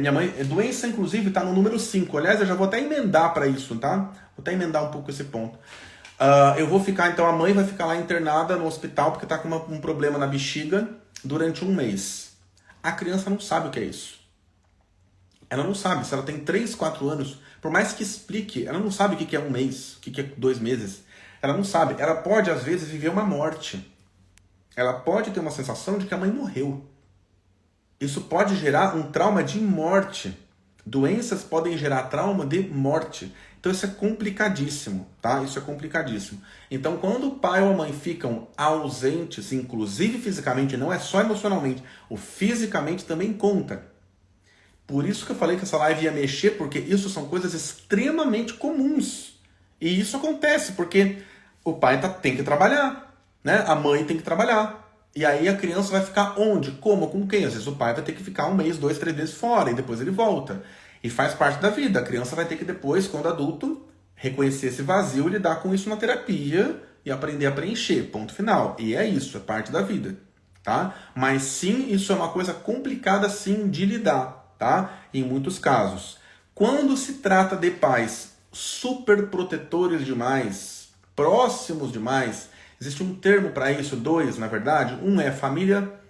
Minha mãe... doença, inclusive, está no número 5. Aliás, eu já vou até emendar para isso, tá? Vou até emendar um pouco esse ponto. Eu vou ficar, então, a mãe vai ficar lá internada no hospital, porque está com um problema na bexiga durante 1 mês. A criança não sabe o que é isso. Ela não sabe, se ela tem 3, 4 anos, por mais que explique, ela não sabe o que é 1 mês, o que é 2 meses. Ela não sabe. Ela pode, às vezes, viver uma morte. Ela pode ter uma sensação de que a mãe morreu. Isso pode gerar um trauma de morte. Doenças podem gerar trauma de morte. Então isso é complicadíssimo, tá? Isso é complicadíssimo. Então quando o pai ou a mãe ficam ausentes, inclusive fisicamente, não é só emocionalmente, o fisicamente também conta. Por isso que eu falei que essa live ia mexer, porque isso são coisas extremamente comuns. E isso acontece porque o pai tem que trabalhar, né? A mãe tem que trabalhar. E aí a criança vai ficar onde? Como? Com quem? Às vezes o pai vai ter que ficar 1 mês, 2, 3 meses fora e depois ele volta. E faz parte da vida. A criança vai ter que depois, quando adulto, reconhecer esse vazio e lidar com isso na terapia e aprender a preencher. Ponto final. E é isso, é parte da vida. Tá? Mas sim, isso é uma coisa complicada sim de lidar. Tá? Em muitos casos. Quando se trata de pais super protetores demais, próximos demais, existe um termo para isso, 2 na verdade. Um é família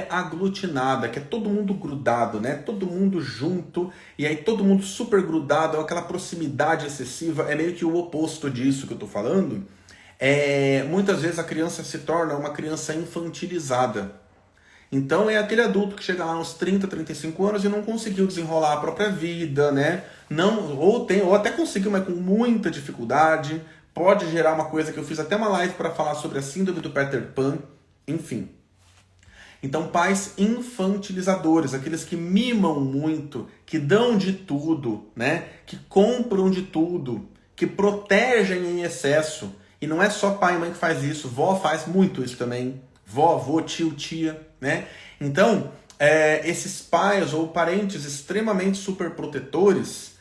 aglutinada, que é todo mundo grudado, né? Todo mundo junto, e aí todo mundo super grudado, aquela proximidade excessiva, é meio que o oposto disso que eu tô falando. Muitas vezes a criança se torna uma criança infantilizada. Então é aquele adulto que chega lá uns 30, 35 anos e não conseguiu desenrolar a própria vida, né? Ou até conseguiu, mas com muita dificuldade. Pode gerar uma coisa que eu fiz até uma live para falar sobre a síndrome do Peter Pan, enfim. Então pais infantilizadores, aqueles que mimam muito, que dão de tudo, né? Que compram de tudo, que protegem em excesso. E não é só pai e mãe que faz isso, vó faz muito isso também. Vó, avô, tio, tia, né? Então, esses pais ou parentes extremamente super protetores,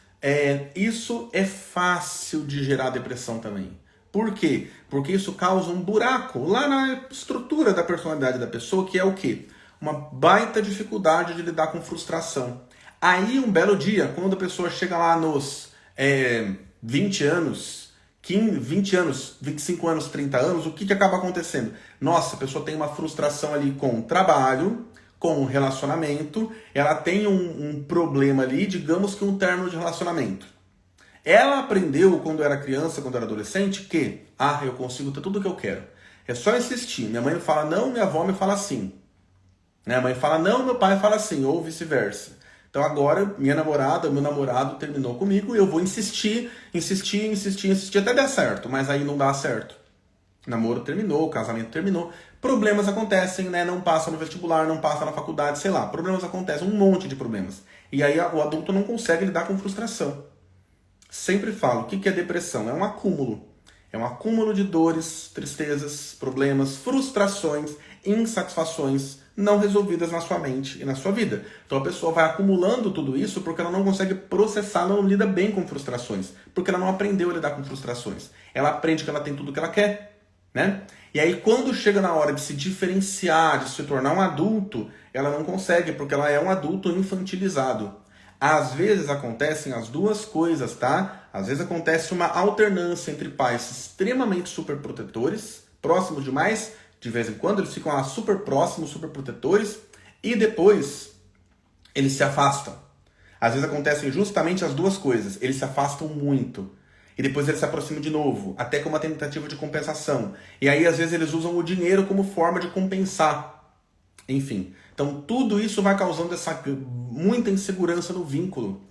isso é fácil de gerar depressão também. Por quê? Porque isso causa um buraco lá na estrutura da personalidade da pessoa, que é o quê? Uma baita dificuldade de lidar com frustração. Aí, um belo dia, quando a pessoa chega lá nos 20 anos, 20 anos, 25 anos, 30 anos, o que acaba acontecendo? Nossa, a pessoa tem uma frustração ali com o trabalho, com o relacionamento, ela tem um problema ali, digamos que um término de relacionamento. Ela aprendeu quando era criança, quando era adolescente, que eu consigo ter tudo o que eu quero. É só insistir. Minha mãe me fala não, minha avó me fala sim. Minha mãe fala não, meu pai fala sim, ou vice-versa. Então agora, minha namorada, meu namorado terminou comigo e eu vou insistir até dar certo, mas aí não dá certo. O namoro terminou, o casamento terminou, problemas acontecem, né? Não passa no vestibular, não passa na faculdade, sei lá, problemas acontecem, um monte de problemas. E aí o adulto não consegue lidar com frustração. Sempre falo, o que é depressão? É um acúmulo. É um acúmulo de dores, tristezas, problemas, frustrações, insatisfações não resolvidas na sua mente e na sua vida. Então a pessoa vai acumulando tudo isso porque ela não consegue processar, não lida bem com frustrações, porque ela não aprendeu a lidar com frustrações. Ela aprende que ela tem tudo que ela quer, né? E aí quando chega na hora de se diferenciar, de se tornar um adulto, ela não consegue, porque ela é um adulto infantilizado. Às vezes acontecem as duas coisas, tá? Às vezes acontece uma alternância entre pais extremamente superprotetores, próximos demais, de vez em quando eles ficam lá super próximos, super protetores, e depois eles se afastam. Às vezes acontecem justamente as duas coisas. Eles se afastam muito. E depois eles se aproximam de novo, até com uma tentativa de compensação. E aí, às vezes, eles usam o dinheiro como forma de compensar. Enfim. Então, tudo isso vai causando muita insegurança no vínculo.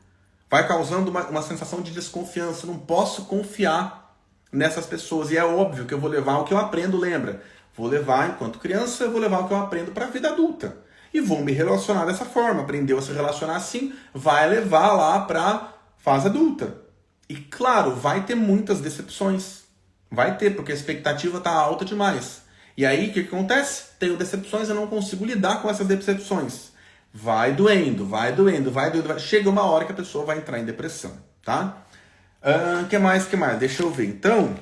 Vai causando uma sensação de desconfiança. Eu não posso confiar nessas pessoas. E é óbvio que eu vou levar o que eu aprendo, lembra? Vou levar, enquanto criança, eu vou levar o que eu aprendo para a vida adulta. E vou me relacionar dessa forma. Aprendeu a se relacionar assim, vai levar lá para a fase adulta. E claro, vai ter muitas decepções. Vai ter, porque a expectativa está alta demais. E aí, o que acontece? Tenho decepções, eu não consigo lidar com essas decepções. Vai doendo, vai doendo, vai doendo. Chega uma hora que a pessoa vai entrar em depressão, tá? Que mais? Deixa eu ver. Então,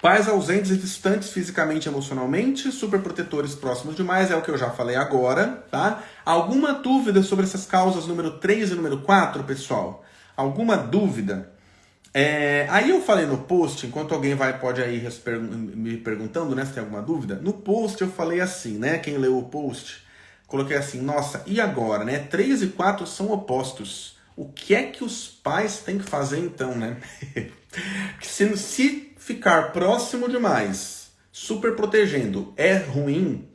pais ausentes e distantes fisicamente e emocionalmente, superprotetores próximos demais, é o que eu já falei agora, tá? Alguma dúvida sobre essas causas número 3 e número 4, pessoal? Alguma dúvida? Aí eu falei no post, enquanto alguém pode aí me perguntando, né, se tem alguma dúvida. No post eu falei assim, né, quem leu o post, coloquei assim, nossa, e agora, né, 3 e 4 são opostos. O que é que os pais têm que fazer então, né? se ficar próximo demais, super protegendo, é ruim,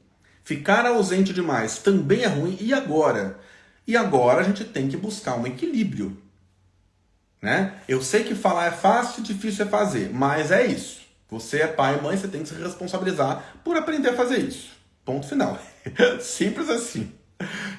ficar ausente demais também é ruim, e agora? E agora a gente tem que buscar um equilíbrio. Né? Eu sei que falar é fácil, difícil é fazer, mas é isso. Você é pai e mãe, você tem que se responsabilizar por aprender a fazer isso. Ponto final. Simples assim.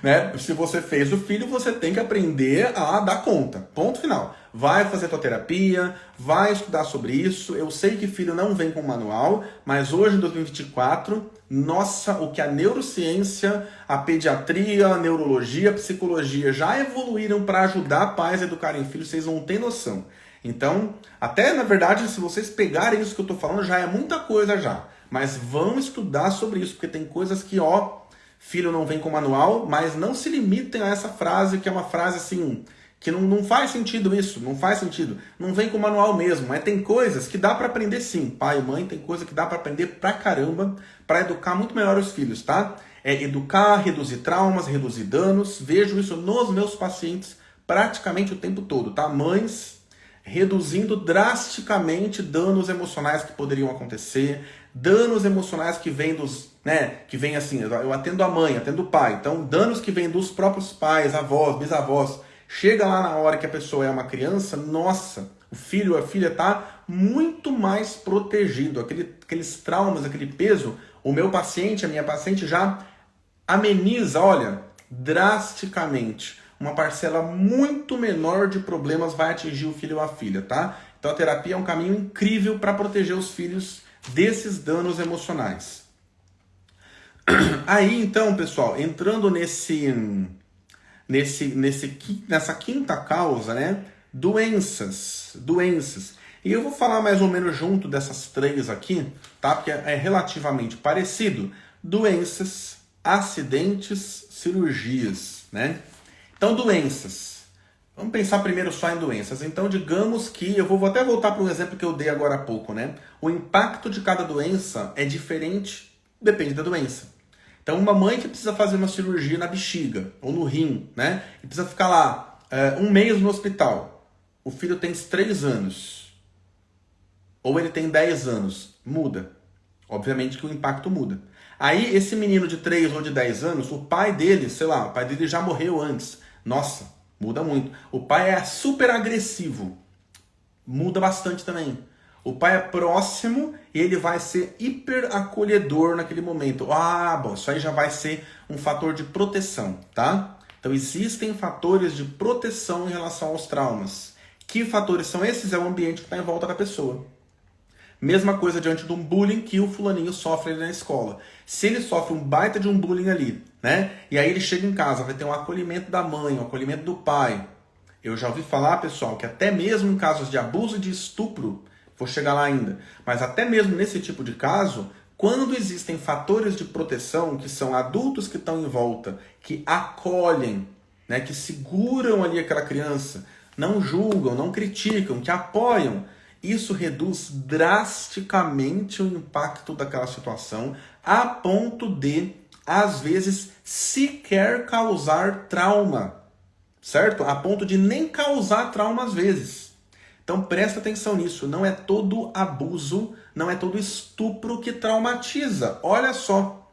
Né? Se você fez o filho, você tem que aprender a dar conta. Ponto final. Vai fazer tua terapia, vai estudar sobre isso. Eu sei que filho não vem com manual, mas hoje, em 2024, nossa, o que a neurociência, a pediatria, a neurologia, a psicologia já evoluíram para ajudar pais a educarem filhos, vocês não têm noção. Então, até na verdade, se vocês pegarem isso que eu estou falando, já é muita coisa já. Mas vão estudar sobre isso, porque tem coisas que, filho não vem com manual, mas não se limitem a essa frase, que é uma frase assim, que não faz sentido isso, não faz sentido. Não vem com manual mesmo, mas tem coisas que dá para aprender sim. Pai e mãe, tem coisa que dá para aprender pra caramba, para educar muito melhor os filhos, tá? Educar, reduzir traumas, reduzir danos. Vejo isso nos meus pacientes praticamente o tempo todo, tá? Mães reduzindo drasticamente danos emocionais que poderiam acontecer, danos emocionais que vêm que vem assim, eu atendo a mãe, atendo o pai, então danos que vêm dos próprios pais, avós, bisavós, chega lá na hora que a pessoa é uma criança, nossa, o filho, a filha tá muito mais protegido, aqueles traumas, aquele peso, o meu paciente, a minha paciente já ameniza, olha, drasticamente. Uma parcela muito menor de problemas vai atingir o filho ou a filha, tá? Então a terapia é um caminho incrível para proteger os filhos desses danos emocionais. Aí então, pessoal, entrando nessa quinta causa, né? Doenças. E eu vou falar mais ou menos junto dessas três aqui, tá? Porque é relativamente parecido. Doenças, acidentes, cirurgias, né? Então, doenças. Vamos pensar primeiro só em doenças. Então, digamos que... Eu vou até voltar para o exemplo que eu dei agora há pouco, né? O impacto de cada doença é diferente, depende da doença. Então, uma mãe que precisa fazer uma cirurgia na bexiga ou no rim, né? E precisa ficar lá um mês no hospital. O filho tem 3 anos. Ou ele tem 10 anos. Muda. Obviamente que o impacto muda. Aí, esse menino de 3 ou de 10 anos, o pai dele, o pai dele já morreu antes. Nossa, muda muito. O pai é super agressivo. Muda bastante também. O pai é próximo e ele vai ser hiper acolhedor naquele momento. Bom, isso aí já vai ser um fator de proteção, tá? Então, existem fatores de proteção em relação aos traumas. Que fatores são esses? É o ambiente que está em volta da pessoa. Mesma coisa diante de um bullying que o fulaninho sofre ali na escola. Se ele sofre um baita de um bullying ali, né? E aí ele chega em casa, vai ter um acolhimento da mãe, um acolhimento do pai. Eu já ouvi falar, pessoal, que até mesmo em casos de abuso e de estupro, Vou chegar lá ainda. Mas até mesmo nesse tipo de caso, quando existem fatores de proteção, que são adultos que estão em volta, que acolhem, né, que seguram ali aquela criança, não julgam, não criticam, que apoiam, isso reduz drasticamente o impacto daquela situação, a ponto de, às vezes, sequer causar trauma, certo? A ponto de nem causar trauma às vezes. Então presta atenção nisso, não é todo abuso, não é todo estupro que traumatiza. Olha só,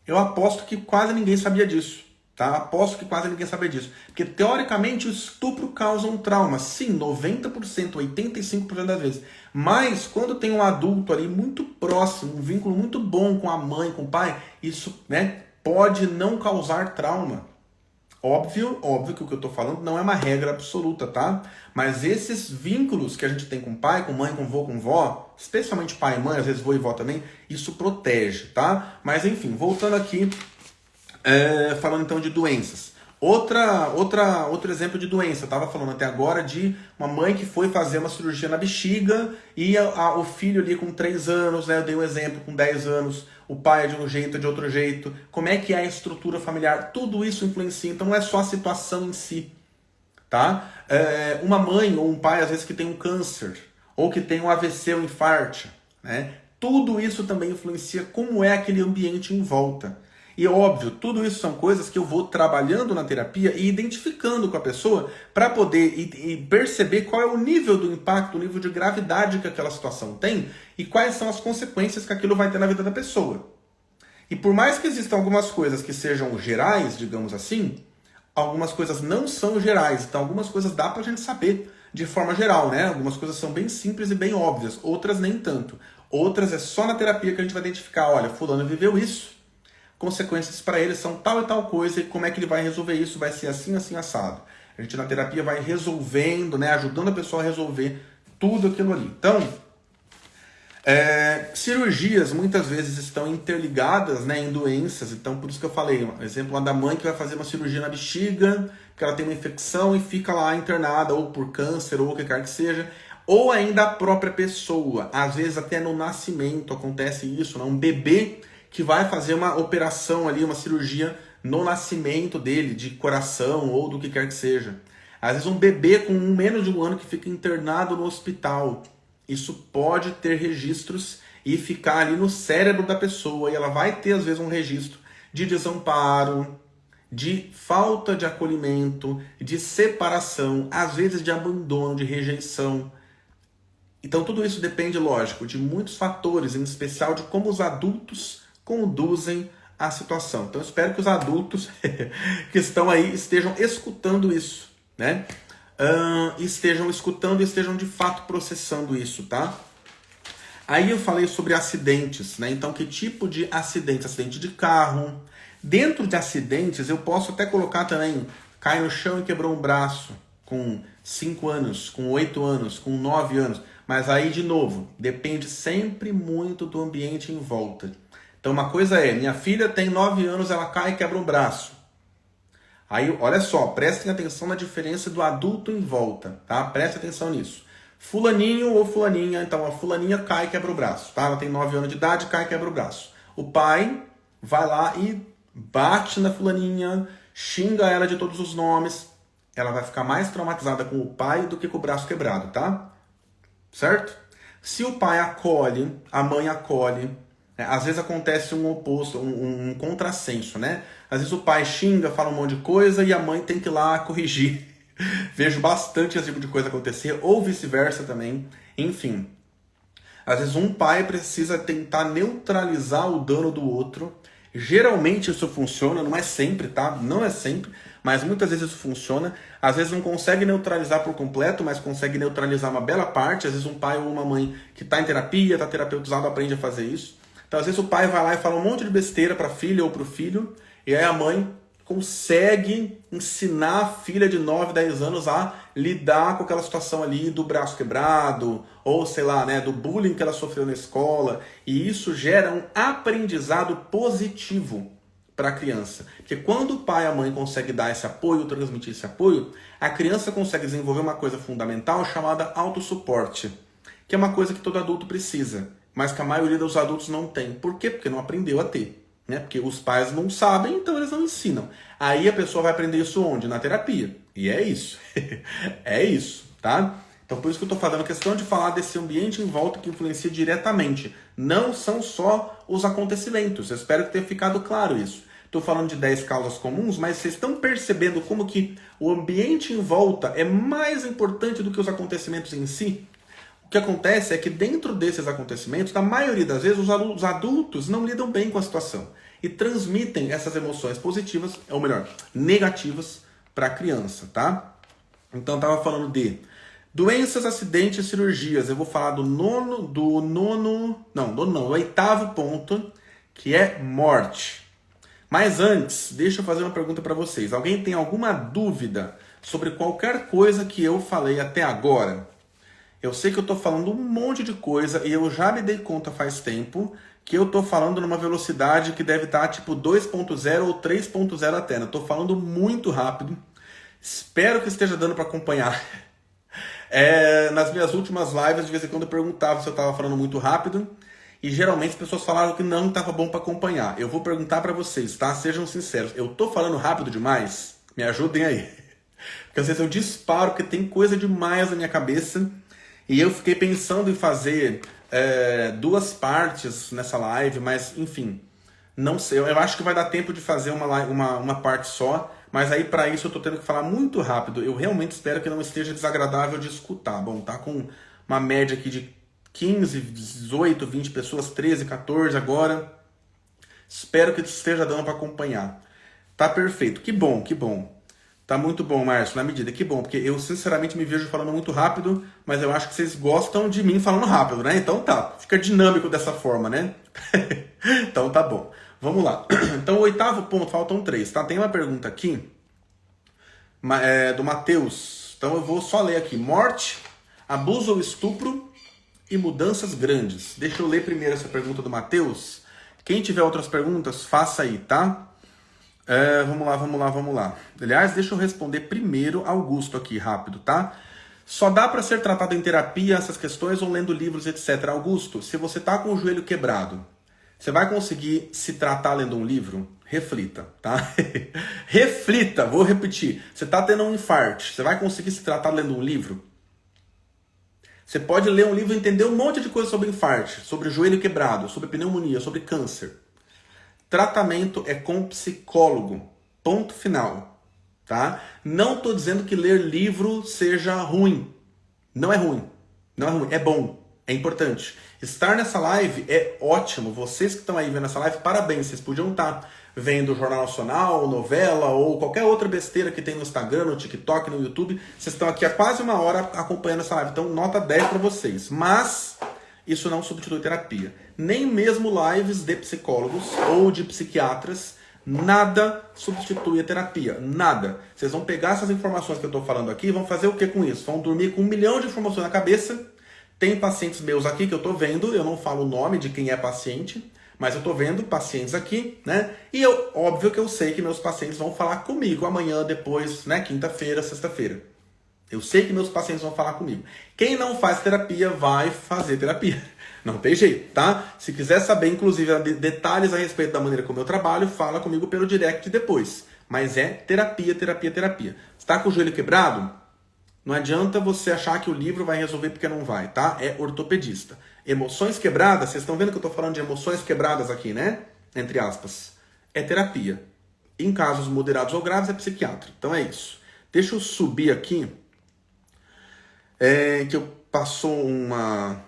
eu aposto que quase ninguém sabia disso. Tá? Aposto que quase ninguém sabia disso. Porque, teoricamente, o estupro causa um trauma. Sim, 90%, 85% das vezes. Mas, quando tem um adulto ali muito próximo, um vínculo muito bom com a mãe, com o pai, isso, né, pode não causar trauma. Óbvio que o que eu estou falando não é uma regra absoluta, tá? Mas esses vínculos que a gente tem com pai, com mãe, com vô, com vó, especialmente pai e mãe, às vezes vô e vó também, isso protege, tá? Mas, enfim, voltando aqui... falando então de doenças. Outro exemplo de doença. Eu estava falando até agora de uma mãe que foi fazer uma cirurgia na bexiga e o filho ali com 3 anos, né, eu dei um exemplo, com 10 anos, o pai é de um jeito, de outro jeito. Como é que é a estrutura familiar? Tudo isso influencia, então não é só a situação em si. Tá? Uma mãe ou um pai, às vezes, que tem um câncer, ou que tem um AVC, um infarto, né? Tudo isso também influencia como é aquele ambiente em volta. E óbvio, tudo isso são coisas que eu vou trabalhando na terapia e identificando com a pessoa para poder e perceber qual é o nível do impacto, o nível de gravidade que aquela situação tem e quais são as consequências que aquilo vai ter na vida da pessoa. E por mais que existam algumas coisas que sejam gerais, digamos assim, algumas coisas não são gerais. Então algumas coisas dá pra gente saber de forma geral, né? Algumas coisas são bem simples e bem óbvias, outras nem tanto. Outras é só na terapia que a gente vai identificar, olha, fulano viveu isso. Consequências para ele são tal e tal coisa, e como é que ele vai resolver isso, vai ser assim, assim, assado. A gente na terapia vai resolvendo, né, ajudando a pessoa a resolver tudo aquilo ali. Então, cirurgias muitas vezes estão interligadas, né, em doenças, então por isso que eu falei, um exemplo lá da mãe que vai fazer uma cirurgia na bexiga, que ela tem uma infecção e fica lá internada, ou por câncer, ou o que quer que seja, ou ainda a própria pessoa, às vezes até no nascimento acontece isso, né, um bebê que vai fazer uma operação ali, uma cirurgia no nascimento dele, de coração ou do que quer que seja. Às vezes um bebê com menos de um ano que fica internado no hospital. Isso pode ter registros e ficar ali no cérebro da pessoa. E ela vai ter, às vezes, um registro de desamparo, de falta de acolhimento, de separação, às vezes de abandono, de rejeição. Então tudo isso depende, lógico, de muitos fatores, em especial de como os adultos conduzem a situação. Então, eu espero que os adultos que estão aí estejam escutando isso, né? Estejam escutando e estejam de fato processando isso, tá? Aí eu falei sobre acidentes, né? Então, que tipo de acidente? Acidente de carro. Dentro de acidentes, eu posso até colocar também, cai no chão e quebrou um braço com 5 anos, com 8 anos, com 9 anos. Mas aí, de novo, depende sempre muito do ambiente em volta. Então uma coisa é, minha filha tem 9 anos, ela cai e quebra um braço. Aí, olha só, prestem atenção na diferença do adulto em volta, tá? Prestem atenção nisso. Fulaninho ou fulaninha, então a fulaninha cai e quebra o braço, tá? Ela tem 9 anos de idade, cai e quebra o braço. O pai vai lá e bate na fulaninha, xinga ela de todos os nomes. Ela vai ficar mais traumatizada com o pai do que com o braço quebrado, tá? Certo? Se o pai acolhe, a mãe acolhe, às vezes acontece um oposto, um contrassenso, né? Às vezes o pai xinga, fala um monte de coisa e a mãe tem que ir lá corrigir. Vejo bastante esse tipo de coisa acontecer, ou vice-versa também. Enfim, às vezes um pai precisa tentar neutralizar o dano do outro. Geralmente isso funciona, não é sempre, tá? Não é sempre, mas muitas vezes isso funciona. Às vezes não consegue neutralizar por completo, mas consegue neutralizar uma bela parte. Às vezes um pai ou uma mãe que está em terapia, está terapeutizado, aprende a fazer isso. Então, às vezes, o pai vai lá e fala um monte de besteira para a filha ou para o filho, e aí a mãe consegue ensinar a filha de 9, 10 anos a lidar com aquela situação ali do braço quebrado, ou sei lá, né, do bullying que ela sofreu na escola, e isso gera um aprendizado positivo para a criança. Porque quando o pai e a mãe conseguem dar esse apoio, transmitir esse apoio, a criança consegue desenvolver uma coisa fundamental chamada autossuporte, que é uma coisa que todo adulto precisa, mas que a maioria dos adultos não tem. Por quê? Porque não aprendeu a ter. Né? Porque os pais não sabem, então eles não ensinam. Aí a pessoa vai aprender isso onde? Na terapia. E é isso. É isso, tá? Então por isso que eu estou fazendo questão de falar desse ambiente em volta que influencia diretamente. Não são só os acontecimentos. Eu espero que tenha ficado claro isso. Estou falando de 10 causas comuns, mas vocês estão percebendo como que o ambiente em volta é mais importante do que os acontecimentos em si? O que acontece é que dentro desses acontecimentos, na maioria das vezes, os adultos não lidam bem com a situação e transmitem essas emoções positivas, ou melhor, negativas para a criança, tá? Então eu estava falando de doenças, acidentes e cirurgias. Eu vou falar do oitavo ponto, que é morte. Mas antes, deixa eu fazer uma pergunta para vocês. Alguém tem alguma dúvida sobre qualquer coisa que eu falei até agora? Eu sei que eu estou falando um monte de coisa e eu já me dei conta faz tempo que eu estou falando numa velocidade que deve estar tipo 2.0 ou 3.0 até. Eu estou falando muito rápido. Espero que esteja dando para acompanhar. Nas minhas últimas lives, de vez em quando eu perguntava se eu estava falando muito rápido. E geralmente as pessoas falaram que não estava bom para acompanhar. Eu vou perguntar para vocês, tá? Sejam sinceros. Eu tô falando rápido demais? Me ajudem aí. Porque às vezes eu disparo, porque tem coisa demais na minha cabeça. E eu fiquei pensando em fazer 2 partes nessa live, mas enfim. Não sei, eu acho que vai dar tempo de fazer uma parte só. Mas aí para isso eu tô tendo que falar muito rápido. Eu realmente espero que não esteja desagradável de escutar. Bom, tá com uma média aqui de 15, 18, 20 pessoas, 13, 14 agora. Espero que esteja dando para acompanhar. Tá perfeito. Que bom, que bom. Tá muito bom, Márcio, na medida. Que bom, porque eu sinceramente me vejo falando muito rápido, mas eu acho que vocês gostam de mim falando rápido, né? Então tá, fica dinâmico dessa forma, né? Então tá bom. Vamos lá. Então o oitavo ponto, faltam 3, tá? Tem uma pergunta aqui do Matheus. Então eu vou só ler aqui. Morte, abuso ou estupro e mudanças grandes. Deixa eu ler primeiro essa pergunta do Matheus. Quem tiver outras perguntas, faça aí, tá? Vamos lá. Aliás, deixa eu responder primeiro Augusto aqui, rápido, tá? Só dá para ser tratado em terapia essas questões ou lendo livros, etc. Augusto, se você tá com o joelho quebrado, você vai conseguir se tratar lendo um livro? Reflita, tá? Reflita, vou repetir. Você tá tendo um infarto, você vai conseguir se tratar lendo um livro? Você pode ler um livro e entender um monte de coisa sobre infarto, sobre joelho quebrado, sobre pneumonia, sobre câncer. Tratamento é com psicólogo. Ponto final. Tá? Não estou dizendo que ler livro seja ruim. Não é ruim. Não é ruim. É bom. É importante. Estar nessa live é ótimo. Vocês que estão aí vendo essa live, parabéns. Vocês podiam estar vendo o Jornal Nacional, novela ou qualquer outra besteira que tem no Instagram, no TikTok, no YouTube. Vocês estão aqui há quase 1 hora acompanhando essa live. Então, nota 10 para vocês. Mas isso não substitui terapia. Nem mesmo lives de psicólogos ou de psiquiatras, nada substitui a terapia. Nada. Vocês vão pegar essas informações que eu estou falando aqui e vão fazer o que com isso? Vão dormir com 1 milhão de informações na cabeça. Tem pacientes meus aqui que eu estou vendo, eu não falo o nome de quem é paciente, mas eu estou vendo pacientes aqui, né? E óbvio que eu sei que meus pacientes vão falar comigo amanhã, depois, né? Quinta-feira, sexta-feira. Eu sei que meus pacientes vão falar comigo. Quem não faz terapia vai fazer terapia. Não tem jeito, tá? Se quiser saber, inclusive, detalhes a respeito da maneira como eu trabalho, fala comigo pelo direct depois. Mas é terapia, terapia, terapia. Você tá com o joelho quebrado? Não adianta você achar que o livro vai resolver porque não vai, tá? É ortopedista. Emoções quebradas, vocês estão vendo que eu tô falando de emoções quebradas aqui, né? Entre aspas. É terapia. Em casos moderados ou graves, é psiquiatra. Então é isso. Deixa eu subir aqui. Que eu passou uma...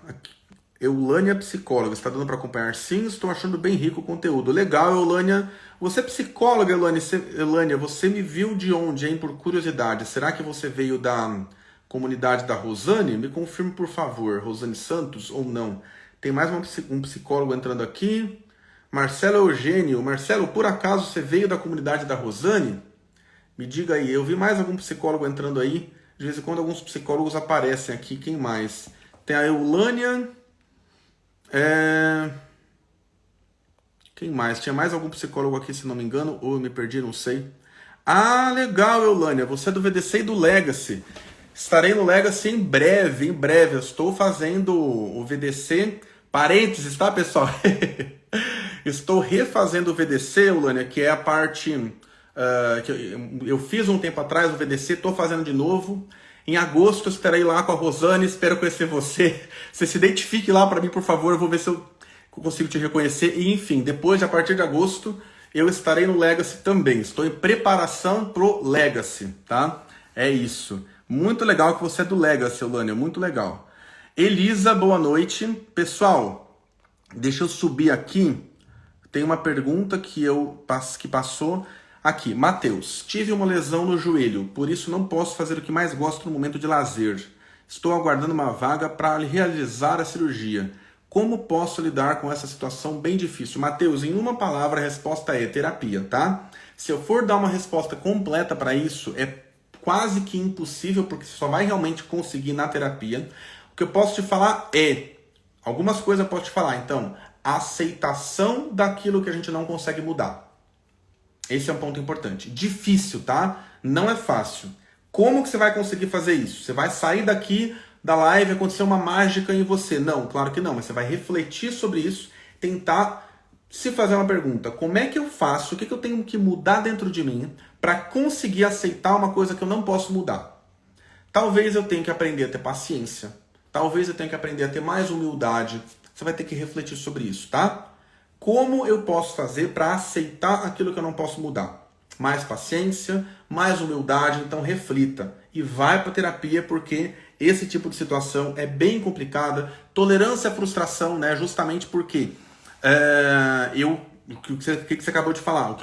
Eulânia psicóloga, está dando para acompanhar? Sim, estou achando bem rico o conteúdo. Legal, Eulânia. Você é psicóloga, Eulânia, você me viu de onde, hein? Por curiosidade. Será que você veio da comunidade da Rosane? Me confirme, por favor. Rosane Santos ou não? Tem mais um psicólogo entrando aqui. Marcelo Eugênio. Marcelo, por acaso você veio da comunidade da Rosane? Me diga aí. Eu vi mais algum psicólogo entrando aí. De vez em quando alguns psicólogos aparecem aqui. Quem mais? Tem a Eulânia... Quem mais? Tinha mais algum psicólogo aqui, se não me engano, ou eu me perdi, não sei. Ah, legal, Eulânia, você é do VDC e do Legacy. Estarei no Legacy em breve, em breve. Eu estou fazendo o VDC, parênteses, tá, pessoal? Estou refazendo o VDC, Ulânia, que é a parte que eu fiz um tempo atrás o VDC, estou fazendo de novo. Em agosto eu estarei lá com a Rosane, espero conhecer você. Você se identifique lá para mim, por favor, eu vou ver se eu consigo te reconhecer. E enfim, depois, a partir de agosto, eu estarei no Legacy também. Estou em preparação pro Legacy, tá? É isso. Muito legal que você é do Legacy, Ulânia, muito legal. Elisa, boa noite. Pessoal, deixa eu subir aqui. Tem uma pergunta que passou aqui. Matheus, tive uma lesão no joelho, por isso não posso fazer o que mais gosto no momento de lazer. Estou aguardando uma vaga para realizar a cirurgia. Como posso lidar com essa situação bem difícil? Matheus, em uma palavra, a resposta é terapia, tá? Se eu for dar uma resposta completa para isso, é quase que impossível, porque você só vai realmente conseguir na terapia. O que eu posso te falar é... Algumas coisas eu posso te falar, então... Aceitação daquilo que a gente não consegue mudar. Esse é um ponto importante. Difícil, tá? Não é fácil. Como que você vai conseguir fazer isso? Você vai sair daqui da live e acontecer uma mágica em você? Não, claro que não. Mas você vai refletir sobre isso, tentar se fazer uma pergunta. Como é que eu faço? O que eu tenho que mudar dentro de mim para conseguir aceitar uma coisa que eu não posso mudar? Talvez eu tenha que aprender a ter paciência. Talvez eu tenha que aprender a ter mais humildade. Você vai ter que refletir sobre isso, tá? Como eu posso fazer para aceitar aquilo que eu não posso mudar? Mais paciência, mais humildade, então reflita. E vai para terapia, porque esse tipo de situação é bem complicada. Tolerância à frustração, né? Justamente porque o que você acabou de falar?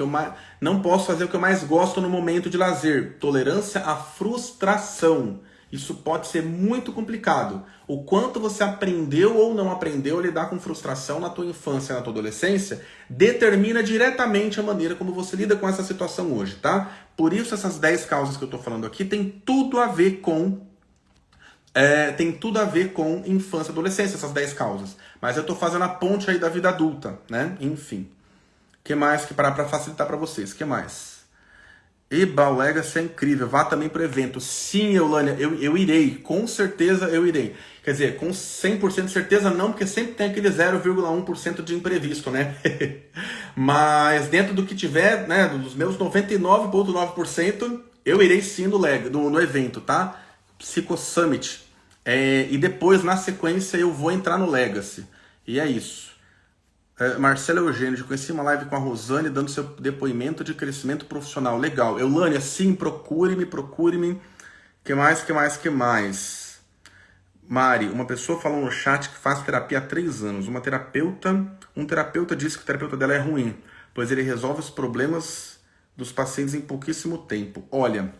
Não posso fazer o que eu mais gosto no momento de lazer. Tolerância à frustração. Isso pode ser muito complicado. O quanto você aprendeu ou não aprendeu a lidar com frustração na tua infância e na tua adolescência determina diretamente a maneira como você lida com essa situação hoje, tá? Por isso essas 10 causas que eu estou falando aqui tem tudo a ver com infância e adolescência, essas 10 causas. Mas eu estou fazendo a ponte aí da vida adulta, né? Enfim. O que mais que para facilitar para vocês? O que mais? Eba, o Legacy é incrível. Vá também pro evento. Sim, Eulânia, eu irei. Com certeza eu irei. Quer dizer, com 100% de certeza não, porque sempre tem aquele 0,1% de imprevisto, né? Mas dentro do que tiver, né, dos meus 99,9%, eu irei sim no evento, tá? Psycho Summit. E depois, na sequência, eu vou entrar no Legacy. E é isso. Marcelo Eugênio, já conheci uma live com a Rosane dando seu depoimento de crescimento profissional. Legal. Eulânia, sim, procure-me. Que mais? Mari, uma pessoa falou no chat que faz terapia há 3 anos. Um terapeuta disse que o terapeuta dela é ruim, pois ele resolve os problemas dos pacientes em pouquíssimo tempo. Olha,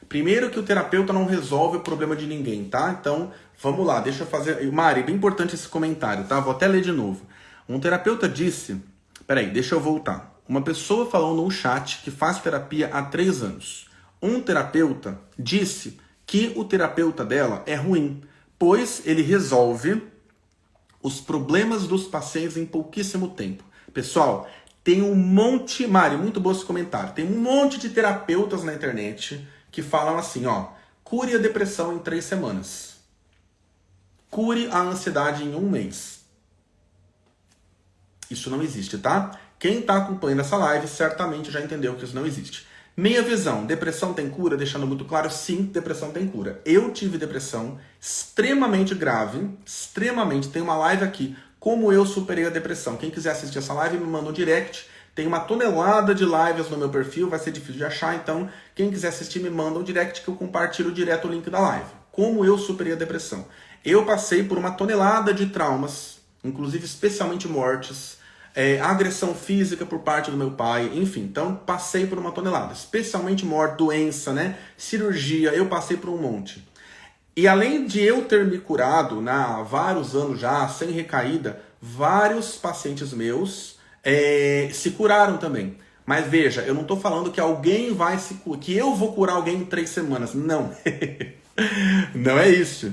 primeiro que o terapeuta não resolve o problema de ninguém, tá? Então, vamos lá, deixa eu fazer... Mari, bem importante esse comentário, tá? Vou até ler de novo. Um terapeuta disse... Peraí, deixa eu voltar. Uma pessoa falou num chat que faz terapia há 3 anos. Um terapeuta disse que o terapeuta dela é ruim, pois ele resolve os problemas dos pacientes em pouquíssimo tempo. Pessoal, tem um monte... Mari, muito bom esse comentário. Tem um monte de terapeutas na internet que falam assim, ó... Cure a depressão em 3 semanas. Cure a ansiedade em 1 mês. Isso não existe, tá? Quem está acompanhando essa live certamente já entendeu que isso não existe. Minha visão, depressão tem cura? Deixando muito claro, sim, depressão tem cura. Eu tive depressão extremamente grave, tem uma live aqui, como eu superei a depressão. Quem quiser assistir essa live, me manda um direct. Tem uma tonelada de lives no meu perfil, vai ser difícil de achar, então quem quiser assistir, me manda um direct que eu compartilho direto o link da live. Como eu superei a depressão. Eu passei por uma tonelada de traumas, inclusive especialmente mortes, agressão física por parte do meu pai, enfim, então passei por uma tonelada, especialmente morte, doença, né, cirurgia, eu passei por um monte. E além de eu ter me curado há vários anos já, sem recaída, vários pacientes meus se curaram também. Mas veja, eu não estou falando que alguém vai se curar, que eu vou curar alguém em 3 semanas, não. Não é isso.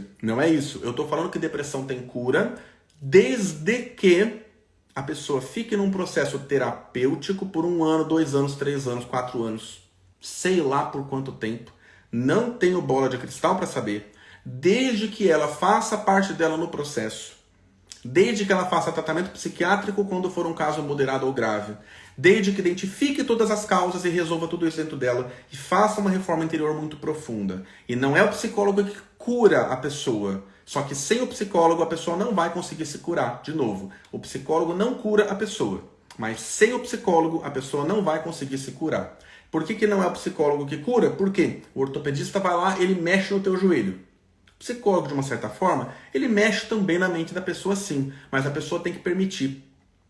Eu estou falando que depressão tem cura, desde que a pessoa fique num processo terapêutico por 1 ano, 2 anos, 3 anos, 4 anos, sei lá por quanto tempo, não tenho bola de cristal para saber, desde que ela faça parte dela no processo, desde que ela faça tratamento psiquiátrico quando for um caso moderado ou grave, desde que identifique todas as causas e resolva tudo isso dentro dela e faça uma reforma interior muito profunda. E não é o psicólogo que cura a pessoa, só que sem o psicólogo a pessoa não vai conseguir se curar. De novo, o psicólogo não cura a pessoa, mas sem o psicólogo a pessoa não vai conseguir se curar. Por que não é o psicólogo que cura? Porque o ortopedista vai lá, ele mexe no teu joelho. O psicólogo, de uma certa forma, ele mexe também na mente da pessoa, sim, mas a pessoa tem que permitir,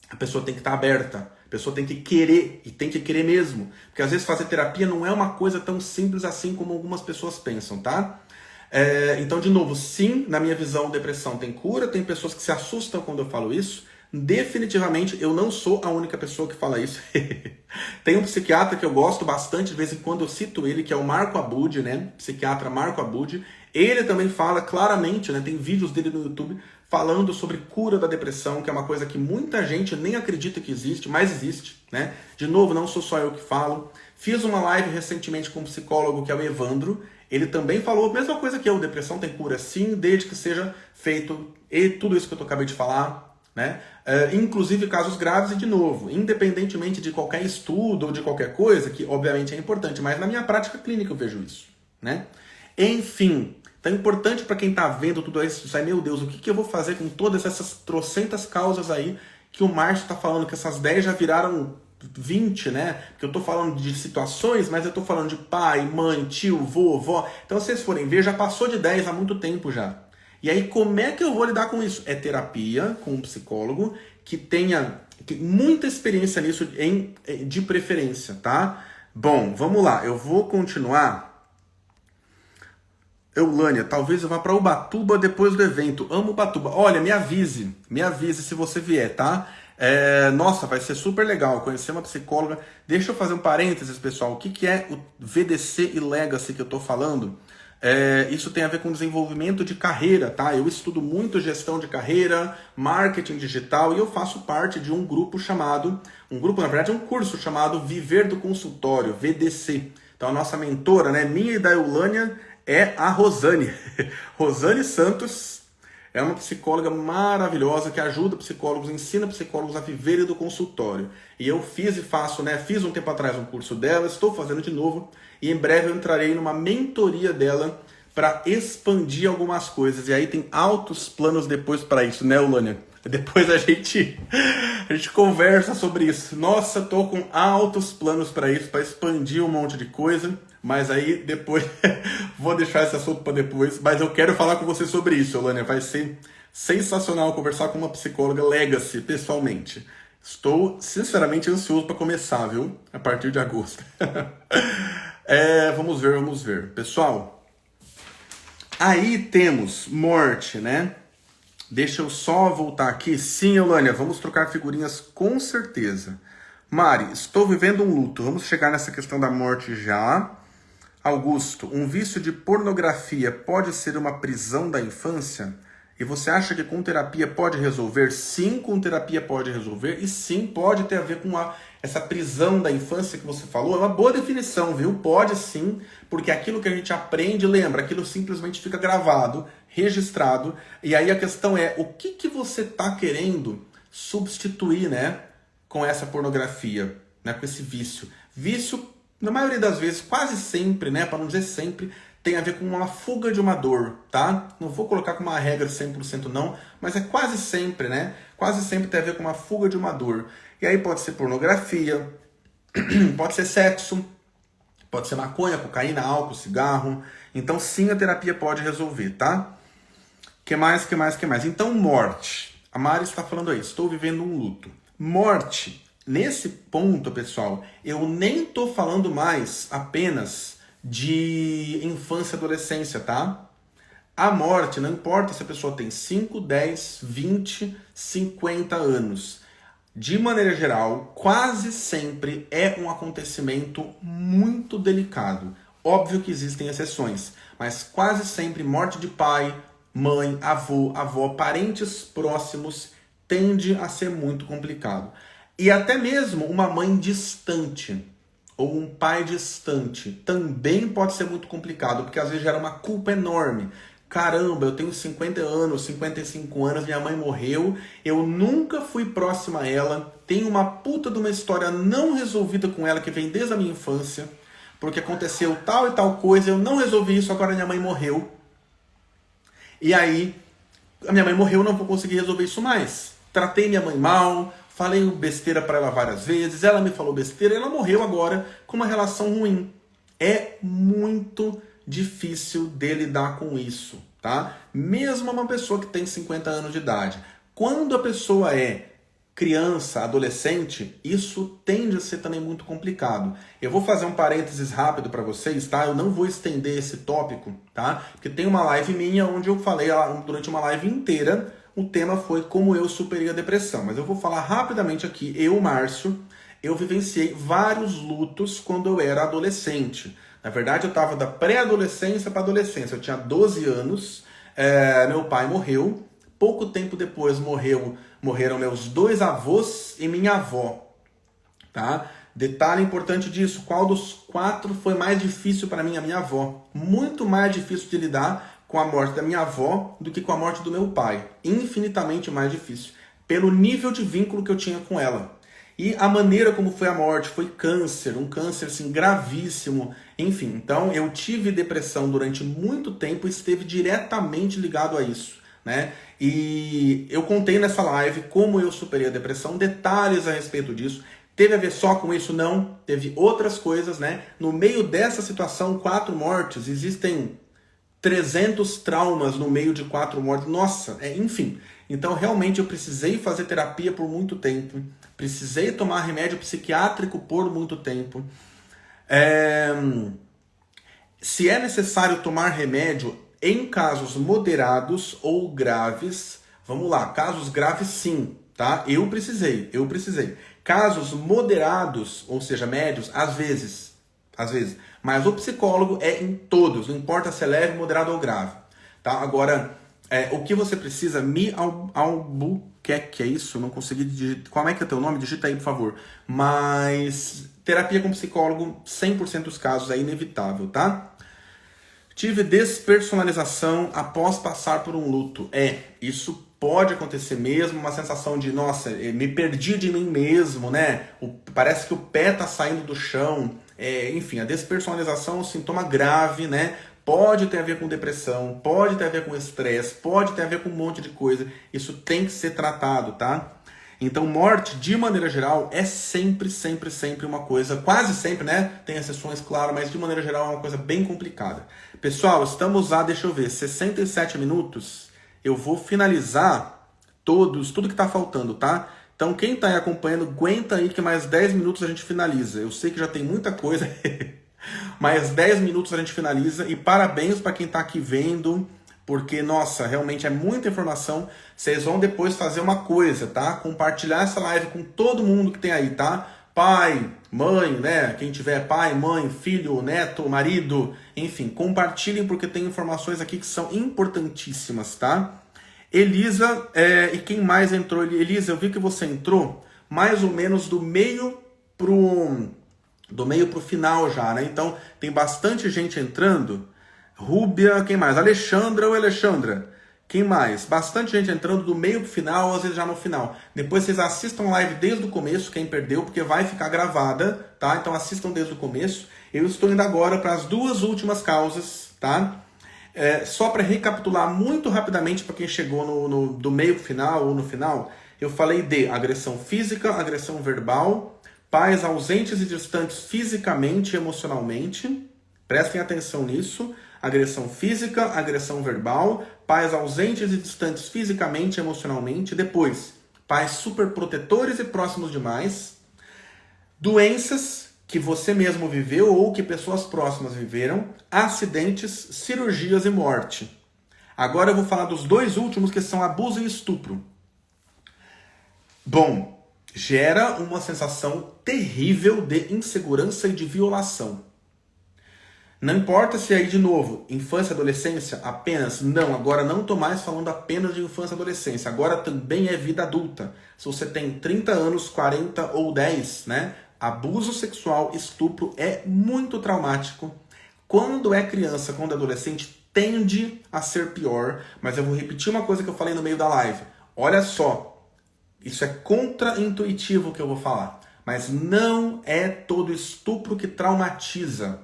a pessoa tem que estar aberta, a pessoa tem que querer, e tem que querer mesmo, porque às vezes fazer terapia não é uma coisa tão simples assim como algumas pessoas pensam, tá? Então, de novo, sim, na minha visão, depressão tem cura, tem pessoas que se assustam quando eu falo isso. Definitivamente, eu não sou a única pessoa que fala isso. Tem um psiquiatra que eu gosto bastante, de vez em quando eu cito ele, que é o Marco Abud, né? Psiquiatra Marco Abud. Ele também fala claramente, né? Tem vídeos dele no YouTube falando sobre cura da depressão, que é uma coisa que muita gente nem acredita que existe, mas existe, né? De novo, não sou só eu que falo. Fiz uma live recentemente com um psicólogo que é o Evandro. Ele também falou a mesma coisa que eu, depressão tem cura sim, desde que seja feito e tudo isso que eu acabei de falar, né? Inclusive casos graves e, de novo, independentemente de qualquer estudo ou de qualquer coisa, que obviamente é importante, mas na minha prática clínica eu vejo isso, né? Enfim, então é importante para quem está vendo tudo isso, sai, meu Deus, o que eu vou fazer com todas essas trocentas causas aí que o Márcio está falando, que essas 10 já viraram 20, né? Porque eu tô falando de situações, mas eu tô falando de pai, mãe, tio, vô, vó. Então, se vocês forem ver, já passou de 10 há muito tempo já. E aí, como é que eu vou lidar com isso? É terapia com um psicólogo que tenha muita experiência nisso, de preferência, tá? Bom, vamos lá. Eu vou continuar. Eulânia, talvez eu vá para Ubatuba depois do evento. Amo Ubatuba. Olha, me avise se você vier, tá? Nossa, vai ser super legal conhecer uma psicóloga. Deixa eu fazer um parênteses, pessoal. O que é o VDC e Legacy que eu tô falando? Isso tem a ver com desenvolvimento de carreira, tá? Eu estudo muito gestão de carreira, marketing digital e eu faço parte de um grupo chamado, na verdade é um curso chamado Viver do Consultório, VDC. Então a nossa mentora, né, minha e da Eulânia, é a Rosane. Rosane Santos é uma psicóloga maravilhosa que ajuda psicólogos, ensina psicólogos a viverem do consultório. E eu fiz e faço, né? Fiz um tempo atrás um curso dela, estou fazendo de novo. E em breve eu entrarei numa mentoria dela para expandir algumas coisas. E aí tem altos planos depois para isso, né, Eulânia? Depois a gente conversa sobre isso. Nossa, tô com altos planos para isso, para expandir um monte de coisa. Mas aí depois, vou deixar esse assunto para depois. Mas eu quero falar com você sobre isso, Eulânia. Vai ser sensacional conversar com uma psicóloga Legacy, pessoalmente. Estou, sinceramente, ansioso para começar, viu? A partir de agosto. Vamos ver. Pessoal, aí temos morte, né? Deixa eu só voltar aqui. Sim, Eulânia, vamos trocar figurinhas com certeza. Mari, estou vivendo um luto. Vamos chegar nessa questão da morte já. Augusto, um vício de pornografia pode ser uma prisão da infância? E você acha que com terapia pode resolver? Sim, com terapia pode resolver. E sim, pode ter a ver com essa prisão da infância que você falou. É uma boa definição, viu? Pode sim, porque aquilo que a gente aprende, lembra, aquilo simplesmente fica gravado, registrado. E aí a questão é, o que você está querendo substituir, né, com essa pornografia, né, com esse vício? Vício, na maioria das vezes, quase sempre, né, para não dizer sempre, tem a ver com uma fuga de uma dor, tá? Não vou colocar como uma regra 100% não, mas é quase sempre, né? Quase sempre tem a ver com uma fuga de uma dor. E aí pode ser pornografia, pode ser sexo, pode ser maconha, cocaína, álcool, cigarro. Então sim, a terapia pode resolver, tá? Que mais? Então morte. A Mari está falando aí, estou vivendo um luto. Morte. Nesse ponto, pessoal, eu nem tô falando mais apenas de infância e adolescência, tá? A morte, não importa se a pessoa tem 5, 10, 20, 50 anos. De maneira geral, quase sempre é um acontecimento muito delicado. Óbvio que existem exceções, mas quase sempre morte de pai, mãe, avô, avó, parentes próximos tende a ser muito complicado. E até mesmo uma mãe distante ou um pai distante também pode ser muito complicado, porque às vezes gera uma culpa enorme. caramba, eu tenho 50 anos, 55 anos, minha mãe morreu, eu nunca fui próxima a ela, tenho uma puta de uma história não resolvida com ela que vem desde a minha infância, porque aconteceu tal e tal coisa, eu não resolvi isso, agora minha mãe morreu. E aí, a minha mãe morreu, não vou conseguir resolver isso mais. Tratei minha mãe mal, falei besteira para ela várias vezes, ela me falou besteira e ela morreu agora com uma relação ruim. É muito difícil de lidar com isso, tá? Mesmo uma pessoa que tem 50 anos de idade. Quando a pessoa é criança, adolescente, isso tende a ser também muito complicado. Eu vou fazer um parênteses rápido para vocês, tá? Eu não vou estender esse tópico, tá? Porque tem uma live minha onde eu falei durante uma live inteira, o tema foi como eu superei a depressão. Mas eu vou falar rapidamente aqui. Eu, Márcio, eu vivenciei vários lutos quando eu era adolescente. Na verdade, eu estava da pré-adolescência para adolescência. Eu tinha 12 anos, meu pai morreu. Pouco tempo depois morreram meus 2 avós e minha avó. Tá? Detalhe importante disso, qual dos 4 foi mais difícil para mim? A minha avó. Muito mais difícil de lidar com a morte da minha avó do que com a morte do meu pai. Infinitamente mais difícil. Pelo nível de vínculo que eu tinha com ela. E a maneira como foi a morte, foi câncer, um câncer assim, gravíssimo. Enfim, então eu tive depressão durante muito tempo e esteve diretamente ligado a isso. Né? E eu contei nessa live como eu superei a depressão, detalhes a respeito disso. Teve a ver só com isso? Não. Teve outras coisas, né? No meio dessa situação, 4 mortes, existem 300 traumas no meio de 4 mortes. Nossa, enfim. Então, realmente, eu precisei fazer terapia por muito tempo. Precisei tomar remédio psiquiátrico por muito tempo. Se é necessário tomar remédio em casos moderados ou graves, vamos lá, casos graves sim, tá? Eu precisei. Casos moderados, ou seja, médios, às vezes. Mas o psicólogo é em todos, não importa se é leve, moderado ou grave, tá? Agora, o que você precisa, Albuquerque, é isso? Não consegui digitar. Como é que é o teu nome? Digita aí, por favor. Mas terapia com psicólogo, 100% dos casos é inevitável, tá? Tive despersonalização após passar por um luto. Isso pode acontecer mesmo, uma sensação de, nossa, me perdi de mim mesmo, né? Parece que o pé tá saindo do chão. Enfim, a despersonalização é um sintoma grave, né? Pode ter a ver com depressão, pode ter a ver com estresse, pode ter a ver com um monte de coisa. Isso tem que ser tratado, tá? Então, morte, de maneira geral, é sempre uma coisa, quase sempre, né? Tem exceções, claro, mas de maneira geral é uma coisa bem complicada. Pessoal, estamos deixa eu ver, 67 minutos. Eu vou finalizar tudo que tá faltando, tá? Então, quem tá aí acompanhando, aguenta aí que mais 10 minutos a gente finaliza. Eu sei que já tem muita coisa, mais 10 minutos a gente finaliza. E parabéns para quem tá aqui vendo, porque, nossa, realmente é muita informação. Vocês vão depois fazer uma coisa, tá? Compartilhar essa live com todo mundo que tem aí, tá? Pai, mãe, né? Quem tiver pai, mãe, filho, neto, marido, enfim, compartilhem porque tem informações aqui que são importantíssimas, tá? Elisa, e quem mais entrou? Elisa, eu vi que você entrou mais ou menos do meio pro final já, né? Então, tem bastante gente entrando. Rúbia, quem mais? Alexandra ou Alexandra? Quem mais? Bastante gente entrando do meio pro final, às vezes já no final. Depois vocês assistam a live desde o começo, quem perdeu, porque vai ficar gravada, tá? Então assistam desde o começo. Eu estou indo agora para as 2 últimas causas, tá? Só para recapitular muito rapidamente para quem chegou do meio pro final ou no final, eu falei de agressão física, agressão verbal, pais ausentes e distantes fisicamente e emocionalmente. Prestem atenção nisso. Agressão física, agressão verbal, pais ausentes e distantes fisicamente e emocionalmente. Depois, pais superprotetores e próximos demais. Doenças que você mesmo viveu ou que pessoas próximas viveram. Acidentes, cirurgias e morte. Agora eu vou falar dos 2 últimos, que são abuso e estupro. Bom, gera uma sensação terrível de insegurança e de violação. Não importa se aí, de novo, infância e adolescência apenas. Não, agora não estou mais falando apenas de infância e adolescência. Agora também é vida adulta. Se você tem 30 anos, 40 ou 10, né? Abuso sexual, estupro é muito traumático. Quando é criança, quando é adolescente, tende a ser pior, mas eu vou repetir uma coisa que eu falei no meio da live. Olha só, isso é contra-intuitivo que eu vou falar, mas não é todo estupro que traumatiza.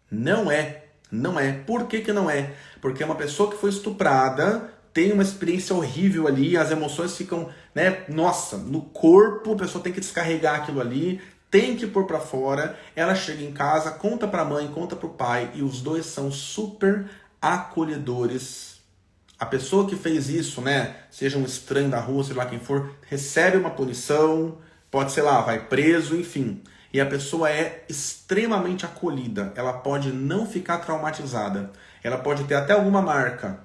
Não é. Não é. Por que que não é? Porque uma pessoa que foi estuprada tem uma experiência horrível ali, as emoções ficam, né, nossa, no corpo, a pessoa tem que descarregar aquilo ali, tem que pôr pra fora, ela chega em casa, conta pra mãe, conta pro pai, e os dois são super acolhedores. A pessoa que fez isso, né, seja um estranho da rua, seja lá quem for, recebe uma punição, pode, sei lá, vai preso, enfim. E a pessoa é extremamente acolhida, ela pode não ficar traumatizada, ela pode ter até alguma marca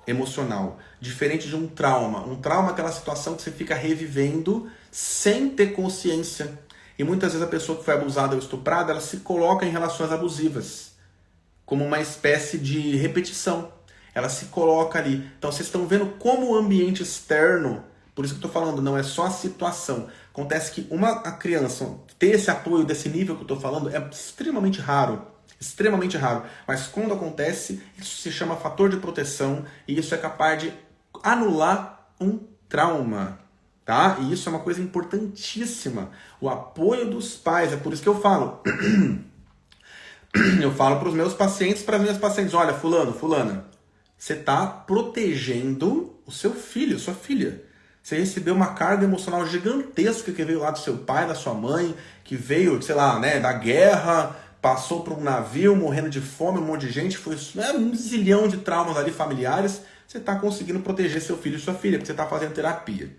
emocional, diferente de um trauma. Um trauma é aquela situação que você fica revivendo sem ter consciência. E muitas vezes a pessoa que foi abusada ou estuprada, ela se coloca em relações abusivas, como uma espécie de repetição. Ela se coloca ali. Então vocês estão vendo como o ambiente externo, por isso que eu estou falando, não é só a situação. Acontece que a criança ter esse apoio desse nível que eu estou falando é extremamente raro. Extremamente raro. Mas quando acontece, isso se chama fator de proteção e isso é capaz de anular um trauma. Tá? E isso é uma coisa importantíssima. O apoio dos pais. É por isso que eu falo. Eu falo para os meus pacientes, para as minhas pacientes. Olha, fulano, fulana, você está protegendo o seu filho, sua filha. Você recebeu uma carga emocional gigantesca que veio lá do seu pai, da sua mãe, que veio, sei lá, né, da guerra, passou por um navio, morrendo de fome, um monte de gente, foi um zilhão de traumas ali familiares. Você está conseguindo proteger seu filho e sua filha, porque você está fazendo terapia.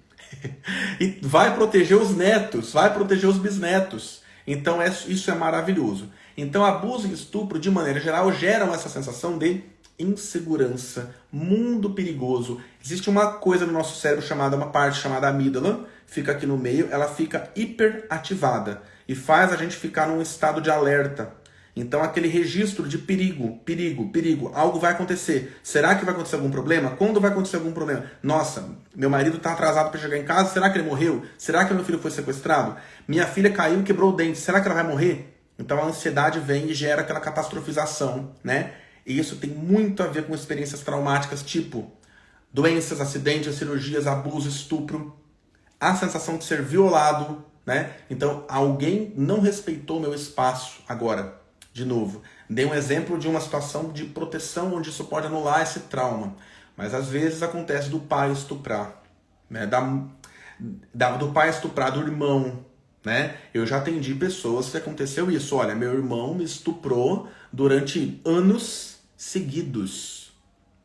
E vai proteger os netos, vai proteger os bisnetos. Então isso é maravilhoso. Então abuso e estupro, de maneira geral, geram essa sensação de insegurança, mundo perigoso. Existe uma coisa no nosso cérebro uma parte chamada amígdala, fica aqui no meio, ela fica hiperativada e faz a gente ficar num estado de alerta. Então aquele registro de perigo, perigo, perigo, algo vai acontecer. Será que vai acontecer algum problema? Quando vai acontecer algum problema? Nossa, meu marido está atrasado para chegar em casa, será que ele morreu? Será que meu filho foi sequestrado? Minha filha caiu e quebrou o dente, será que ela vai morrer? Então a ansiedade vem e gera aquela catastrofização, né? E isso tem muito a ver com experiências traumáticas, tipo doenças, acidentes, cirurgias, abuso, estupro, a sensação de ser violado, né? Então alguém não respeitou meu espaço agora. De novo, dei um exemplo de uma situação de proteção onde isso pode anular esse trauma. Mas às vezes acontece do pai estuprar, né? Do pai estuprar do irmão, né? Eu já atendi pessoas que aconteceu isso. Olha, meu irmão me estuprou durante anos seguidos.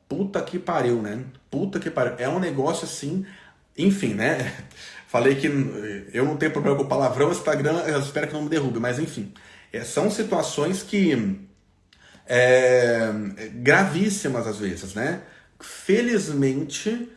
Puta que pariu, né? Puta que pariu. É um negócio assim, enfim, né? Falei que eu não tenho problema com palavrão, o Instagram, eu espero que não me derrube, mas enfim. São situações que gravíssimas às vezes, né? Felizmente,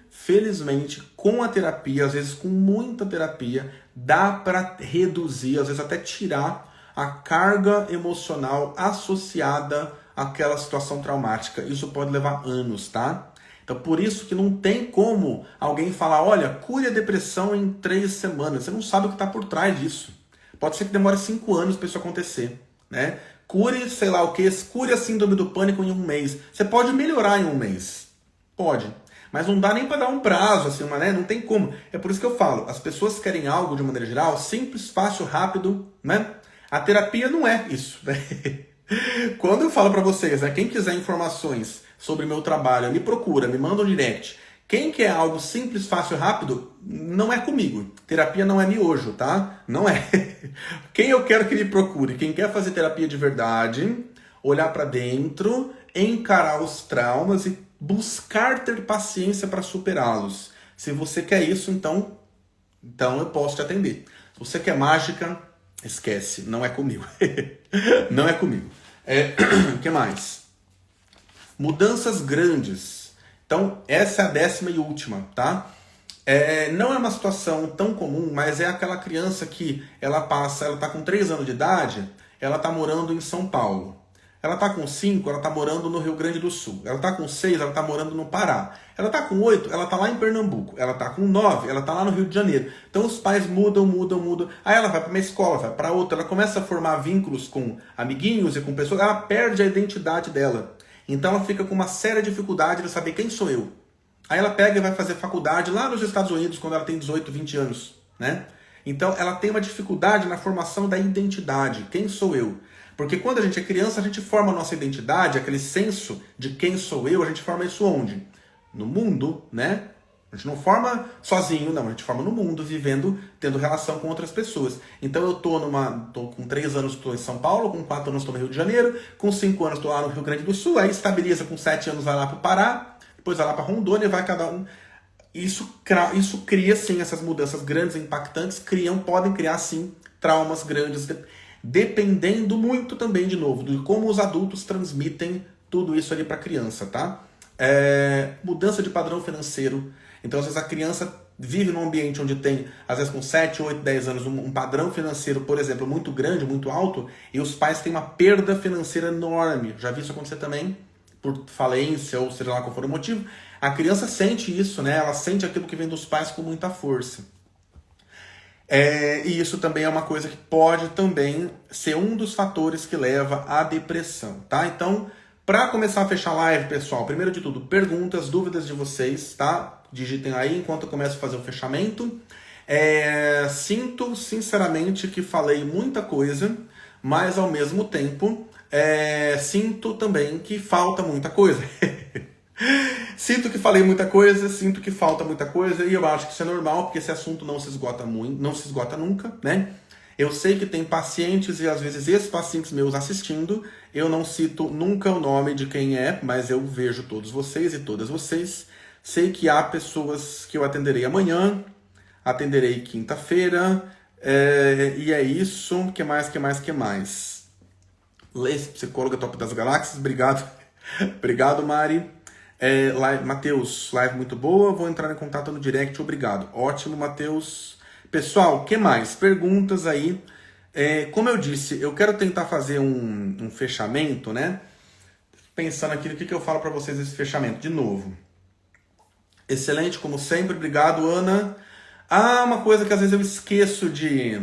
com a terapia, às vezes com muita terapia, dá para reduzir, às vezes até tirar a carga emocional associada àquela situação traumática. Isso pode levar anos, tá? Então por isso que não tem como alguém falar, olha, cure a depressão em 3 semanas. Você não sabe o que está por trás disso. Pode ser que demore 5 anos para isso acontecer, né? Cure, sei lá o que, cure a síndrome do pânico em 1 mês. Você pode melhorar em 1 mês. Pode. Mas não dá nem para dar um prazo, assim, né? Não tem como. É por isso que eu falo, as pessoas querem algo de maneira geral, simples, fácil, rápido, né? A terapia não é isso, né? Quando eu falo para vocês, né, quem quiser informações sobre meu trabalho, me procura, me manda um direct. Quem quer algo simples, fácil, rápido, não é comigo. Terapia não é miojo, tá? Não é. Quem eu quero que me procure, quem quer fazer terapia de verdade, olhar para dentro, encarar os traumas e buscar ter paciência para superá-los. Se você quer isso, então eu posso te atender. Se você quer mágica, esquece, não é comigo. Não é comigo. O que mais? Mudanças grandes. Então, essa é a 10ª e última, tá? Não é uma situação tão comum, mas é aquela criança que ela tá com 3 anos de idade, ela tá morando em São Paulo. Ela tá com 5, ela tá morando no Rio Grande do Sul. Ela tá com 6, ela tá morando no Pará. Ela tá com 8, ela tá lá em Pernambuco. Ela tá com 9, ela tá lá no Rio de Janeiro. Então os pais mudam. Aí ela vai para uma escola, vai para outra, ela começa a formar vínculos com amiguinhos e com pessoas, ela perde a identidade dela. Então ela fica com uma séria dificuldade de saber quem sou eu. Aí ela pega e vai fazer faculdade lá nos Estados Unidos, quando ela tem 18, 20 anos, né? Então ela tem uma dificuldade na formação da identidade. Quem sou eu? Porque quando a gente é criança, a gente forma a nossa identidade, aquele senso de quem sou eu, a gente forma isso onde? No mundo, né? A gente não forma sozinho, não. A gente forma no mundo, vivendo, tendo relação com outras pessoas. Então eu tô com 3 anos estou em São Paulo, com 4 anos estou no Rio de Janeiro, com 5 anos estou lá no Rio Grande do Sul, aí estabiliza com 7 anos, vai lá para o Pará, depois vai lá para Rondônia, vai cada um. Isso cria, sim, essas mudanças grandes, impactantes, podem criar, sim, traumas grandes, dependendo muito também, de novo, de como os adultos transmitem tudo isso ali para a criança, tá? Mudança de padrão financeiro. Então, às vezes, a criança vive num ambiente onde tem, às vezes, com 7, 8, 10 anos, um padrão financeiro, por exemplo, muito grande, muito alto, e os pais têm uma perda financeira enorme. Já vi isso acontecer também, por falência, ou seja lá qual for o motivo. A criança sente isso, né? Ela sente aquilo que vem dos pais com muita força. E isso também é uma coisa que pode também ser um dos fatores que leva à depressão, tá? Então, para começar a fechar a live, pessoal, primeiro de tudo, perguntas, dúvidas de vocês, tá? Digitem aí enquanto eu começo a fazer o fechamento. Sinto, sinceramente, que falei muita coisa, mas ao mesmo tempo, sinto também que falta muita coisa. Sinto que falei muita coisa, sinto que falta muita coisa, e eu acho que isso é normal, porque esse assunto não se esgota muito, não se esgota nunca, né? Eu sei que tem pacientes e às vezes ex-pacientes meus assistindo, eu não cito nunca o nome de quem é, mas eu vejo todos vocês e todas vocês. Sei que há pessoas que eu atenderei amanhã, atenderei quinta-feira, e é isso. Que mais? Psicóloga Top das Galáxias, obrigado. Obrigado, Mari. Matheus, live muito boa, vou entrar em contato no direct, obrigado. Ótimo, Matheus. Pessoal, que mais? Perguntas aí. Como eu disse, eu quero tentar fazer um fechamento, né? Pensando aqui no que eu falo para vocês nesse fechamento. De novo. Excelente, como sempre. Obrigado, Ana. Uma coisa que às vezes eu esqueço de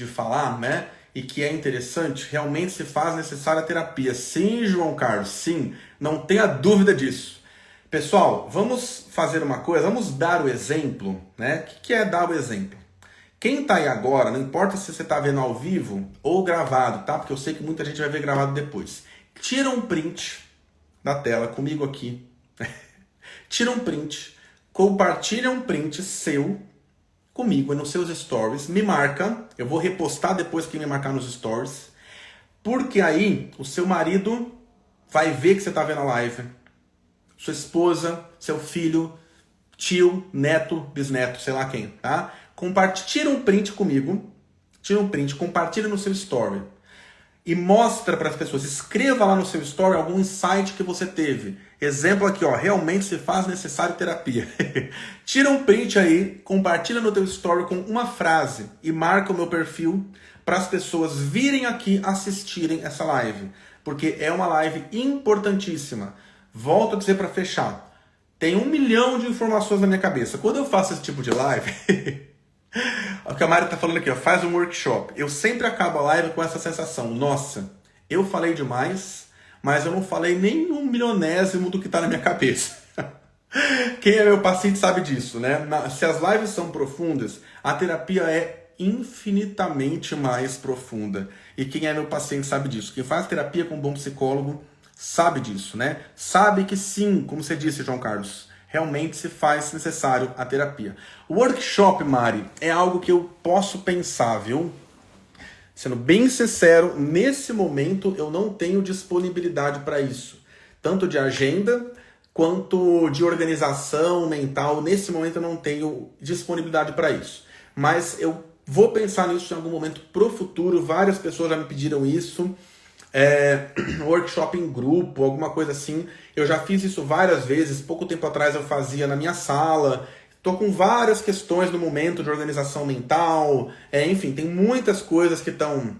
falar, né? E que é interessante, realmente se faz necessária a terapia. Sim, João Carlos, sim. Não tenha dúvida disso. Pessoal, vamos fazer uma coisa, vamos dar o exemplo, né? O que é dar o exemplo? Quem está aí agora, não importa se você está vendo ao vivo ou gravado, tá? Porque eu sei que muita gente vai ver gravado depois. Tira um print da tela comigo aqui. Tira um print, compartilha um print seu comigo nos seus stories, me marca, eu vou repostar depois que me marcar nos stories, porque aí o seu marido vai ver que você está vendo a live, sua esposa, seu filho, tio, neto, bisneto, sei lá quem, tá? Tira um print comigo, compartilha no seu story e mostra para as pessoas, escreva lá no seu story algum insight que você teve. Exemplo aqui, ó, realmente se faz necessário terapia. Tira um print aí, compartilha no teu story com uma frase e marca o meu perfil para as pessoas virem aqui assistirem essa live, porque é uma live importantíssima. Volto a dizer para fechar, tem 1 milhão de informações na minha cabeça. Quando eu faço esse tipo de live, o que a Mari tá falando aqui, ó, faz um workshop. Eu sempre acabo a live com essa sensação, nossa, eu falei demais, mas eu não falei nem 1/1000º do que tá na minha cabeça. Quem é meu paciente sabe disso, né? Se as lives são profundas, a terapia é infinitamente mais profunda. E quem é meu paciente sabe disso. Quem faz terapia com um bom psicólogo sabe disso, né? Sabe que sim, como você disse, João Carlos, realmente se faz necessário a terapia. O workshop, Mari, é algo que eu posso pensar, viu? Sendo bem sincero, nesse momento eu não tenho disponibilidade para isso. Tanto de agenda quanto de organização mental. Nesse momento eu não tenho disponibilidade para isso. Mas eu vou pensar nisso em algum momento pro futuro. Várias pessoas já me pediram isso. Workshop em grupo, alguma coisa assim. Eu já fiz isso várias vezes. Pouco tempo atrás eu fazia na minha sala. Estou com várias questões no momento de organização mental. Enfim, tem muitas coisas que estão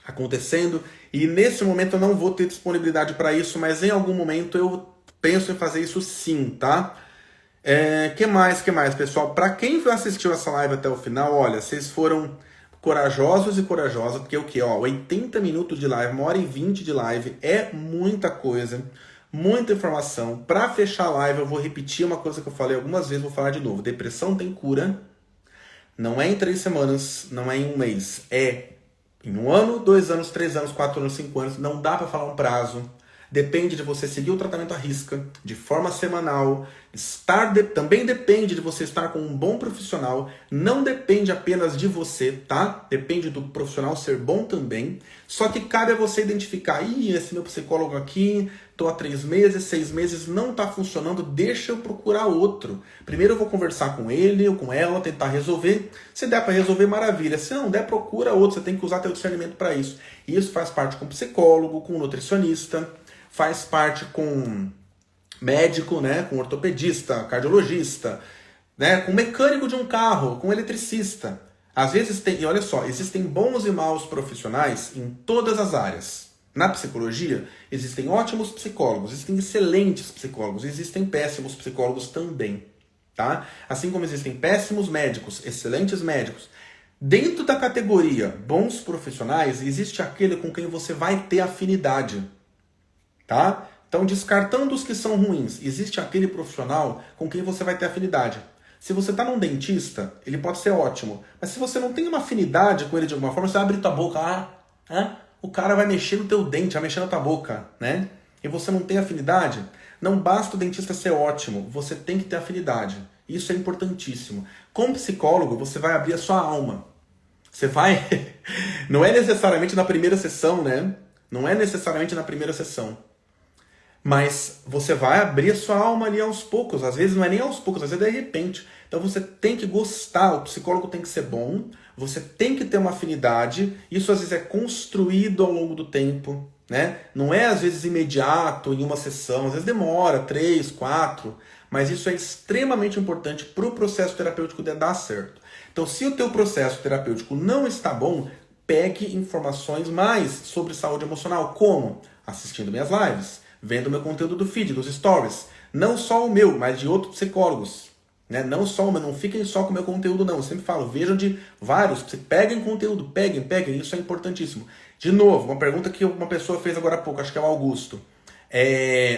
acontecendo. E nesse momento eu não vou ter disponibilidade para isso. Mas em algum momento eu penso em fazer isso sim, tá? Que mais, pessoal? Para quem assistiu essa live até o final, olha, vocês foram corajosos e corajosas, porque o que? 80 minutos de live, 1h20 de live, é muita coisa, muita informação. Para fechar a live, eu vou repetir uma coisa que eu falei algumas vezes, vou falar de novo. Depressão tem cura, não é em 3 semanas, não é em um mês, é em 1 ano, 2 anos, 3 anos, 4 anos, 5 anos, não dá para falar um prazo. Depende de você seguir o tratamento à risca, de forma semanal. Também depende de você estar com um bom profissional. Não depende apenas de você, tá? Depende do profissional ser bom também. Só que cabe a você identificar. Esse meu psicólogo aqui, tô há 3 meses, 6 meses, não tá funcionando, deixa eu procurar outro. Primeiro eu vou conversar com ele ou com ela, tentar resolver. Se der para resolver, maravilha. Se não der, procura outro. Você tem que usar teu discernimento para isso. E isso faz parte com psicólogo, com nutricionista, faz parte com médico, né, com ortopedista, cardiologista, né, com mecânico de um carro, com eletricista. Às vezes tem, e olha só, existem bons e maus profissionais em todas as áreas. Na psicologia, existem ótimos psicólogos, existem excelentes psicólogos, existem péssimos psicólogos também, tá? Assim como existem péssimos médicos, excelentes médicos. Dentro da categoria bons profissionais, existe aquele com quem você vai ter afinidade. Tá? Então, descartando os que são ruins, existe aquele profissional com quem você vai ter afinidade. Se você está num dentista, ele pode ser ótimo, mas se você não tem uma afinidade com ele de alguma forma, você abre tua boca, o cara vai mexer no teu dente, vai mexer na tua boca, né? E você não tem afinidade, não basta o dentista ser ótimo, você tem que ter afinidade. Isso é importantíssimo. Com psicólogo, você vai abrir a sua alma. Você vai... Não é necessariamente na primeira sessão, né? Não é necessariamente na primeira sessão. Mas você vai abrir a sua alma ali aos poucos. Às vezes não é nem aos poucos, às vezes é de repente. Então você tem que gostar, o psicólogo tem que ser bom, você tem que ter uma afinidade. Isso às vezes é construído ao longo do tempo, né? Não é às vezes imediato, em uma sessão. Às vezes demora 3, 4. Mas isso é extremamente importante para o processo terapêutico dar certo. Então se o teu processo terapêutico não está bom, pegue informações mais sobre saúde emocional. Como? Assistindo minhas lives, vendo meu conteúdo do feed, dos stories. Não só o meu, mas de outros psicólogos. Né? Não só o meu, não fiquem só com o meu conteúdo, não. Eu sempre falo, vejam de vários. Peguem conteúdo, peguem. Isso é importantíssimo. De novo, uma pergunta que uma pessoa fez agora há pouco, acho que é o Augusto.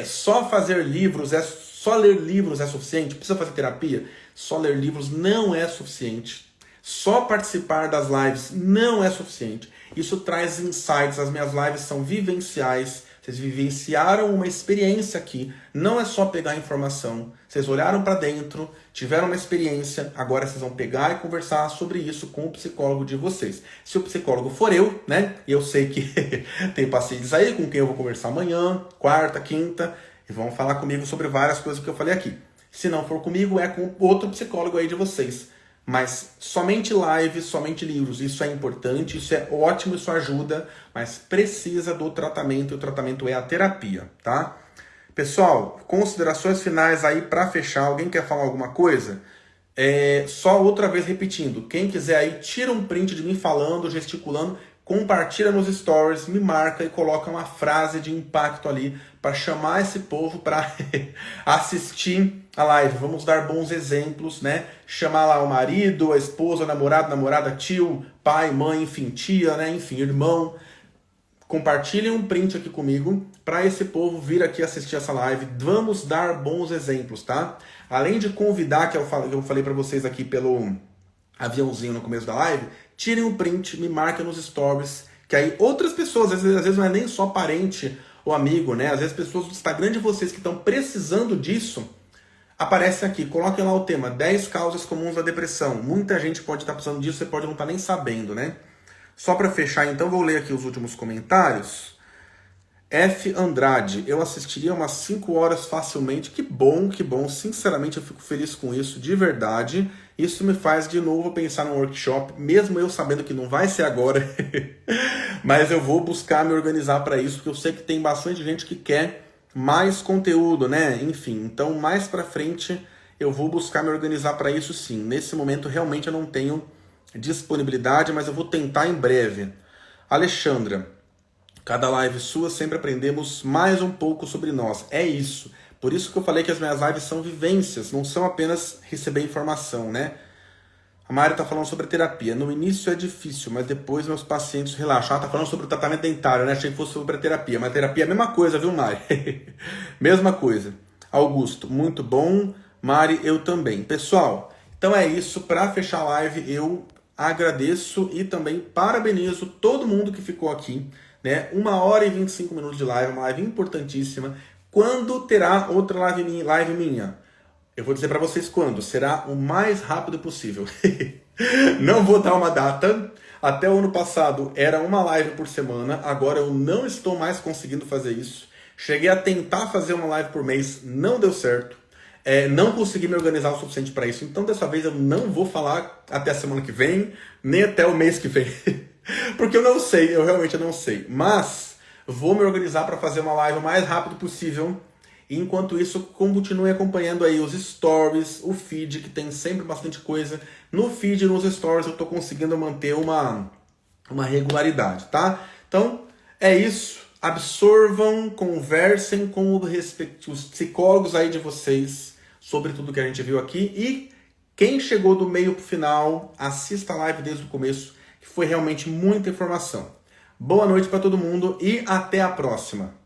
Só ler livros é suficiente? Precisa fazer terapia? Só ler livros não é suficiente. Só participar das lives não é suficiente. Isso traz insights. As minhas lives são vivenciais. Vocês vivenciaram uma experiência aqui. Não é só pegar informação. Vocês olharam para dentro, tiveram uma experiência. Agora vocês vão pegar e conversar sobre isso com o psicólogo de vocês. Se o psicólogo for eu, né? E eu sei que tem pacientes aí com quem eu vou conversar amanhã, quarta, quinta. E vão falar comigo sobre várias coisas que eu falei aqui. Se não for comigo, é com outro psicólogo aí de vocês. Mas somente lives, somente livros, isso é importante, isso é ótimo, isso ajuda, mas precisa do tratamento, e o tratamento é a terapia, tá? Pessoal, considerações finais aí para fechar. Alguém quer falar alguma coisa? Só outra vez repetindo, quem quiser aí, tira um print de mim falando, gesticulando, compartilha nos stories, me marca e coloca uma frase de impacto ali para chamar esse povo para assistir a live. Vamos dar bons exemplos, né? Chamar lá o marido, a esposa, o namorado, namorada, tio, pai, mãe, enfim, tia, né? Enfim, irmão. Compartilhem um print aqui comigo para esse povo vir aqui assistir essa live. Vamos dar bons exemplos, tá? Além de convidar, que eu falei para vocês aqui pelo aviãozinho no começo da live, tirem um print, me marquem nos stories, que aí outras pessoas, às vezes não é nem só parente ou amigo, né? Às vezes pessoas do Instagram de vocês que estão precisando disso, aparecem aqui. Coloquem lá o tema, 10 causas comuns da depressão. Muita gente pode estar precisando disso, você pode não estar nem sabendo, né? Só para fechar, então, vou ler aqui os últimos comentários. F. Andrade, eu assistiria umas 5 horas facilmente. Que bom, que bom. Sinceramente, eu fico feliz com isso, de verdade. Isso me faz, de novo, pensar num workshop, mesmo eu sabendo que não vai ser agora. Mas eu vou buscar me organizar para isso, porque eu sei que tem bastante gente que quer mais conteúdo, né? Enfim, então, mais para frente, eu vou buscar me organizar para isso, sim. Nesse momento, realmente, eu não tenho disponibilidade, mas eu vou tentar em breve. Alexandra, cada live sua sempre aprendemos mais um pouco sobre nós. É isso. Por isso que eu falei que as minhas lives são vivências, não são apenas receber informação, né? A Mari tá falando sobre a terapia. No início é difícil, mas depois meus pacientes relaxam. Ela tá falando sobre o tratamento dentário, né? Achei que fosse sobre a terapia. Mas a terapia é a mesma coisa, viu, Mari? Mesma coisa. Augusto, muito bom. Mari, eu também. Pessoal, então é isso. Para fechar a live, eu agradeço e também parabenizo todo mundo que ficou aqui, né? 1h e 25 minutos de live, uma live importantíssima. Quando terá outra live minha? Eu vou dizer para vocês quando. Será o mais rápido possível. Não vou dar uma data. Até o ano passado era uma live por semana. Agora eu não estou mais conseguindo fazer isso. Cheguei a tentar fazer uma live por mês. Não deu certo. Não consegui me organizar o suficiente para isso. Então dessa vez eu não vou falar até a semana que vem. Nem até o mês que vem. Porque eu não sei. Eu realmente não sei. Mas vou me organizar para fazer uma live o mais rápido possível. Enquanto isso, continue acompanhando aí os stories, o feed, que tem sempre bastante coisa. No feed e nos stories eu estou conseguindo manter uma regularidade, tá? Então, é isso. Absorvam, conversem com os psicólogos aí de vocês sobre tudo que a gente viu aqui. E quem chegou do meio pro final, assista a live desde o começo, que foi realmente muita informação. Boa noite para todo mundo e até a próxima.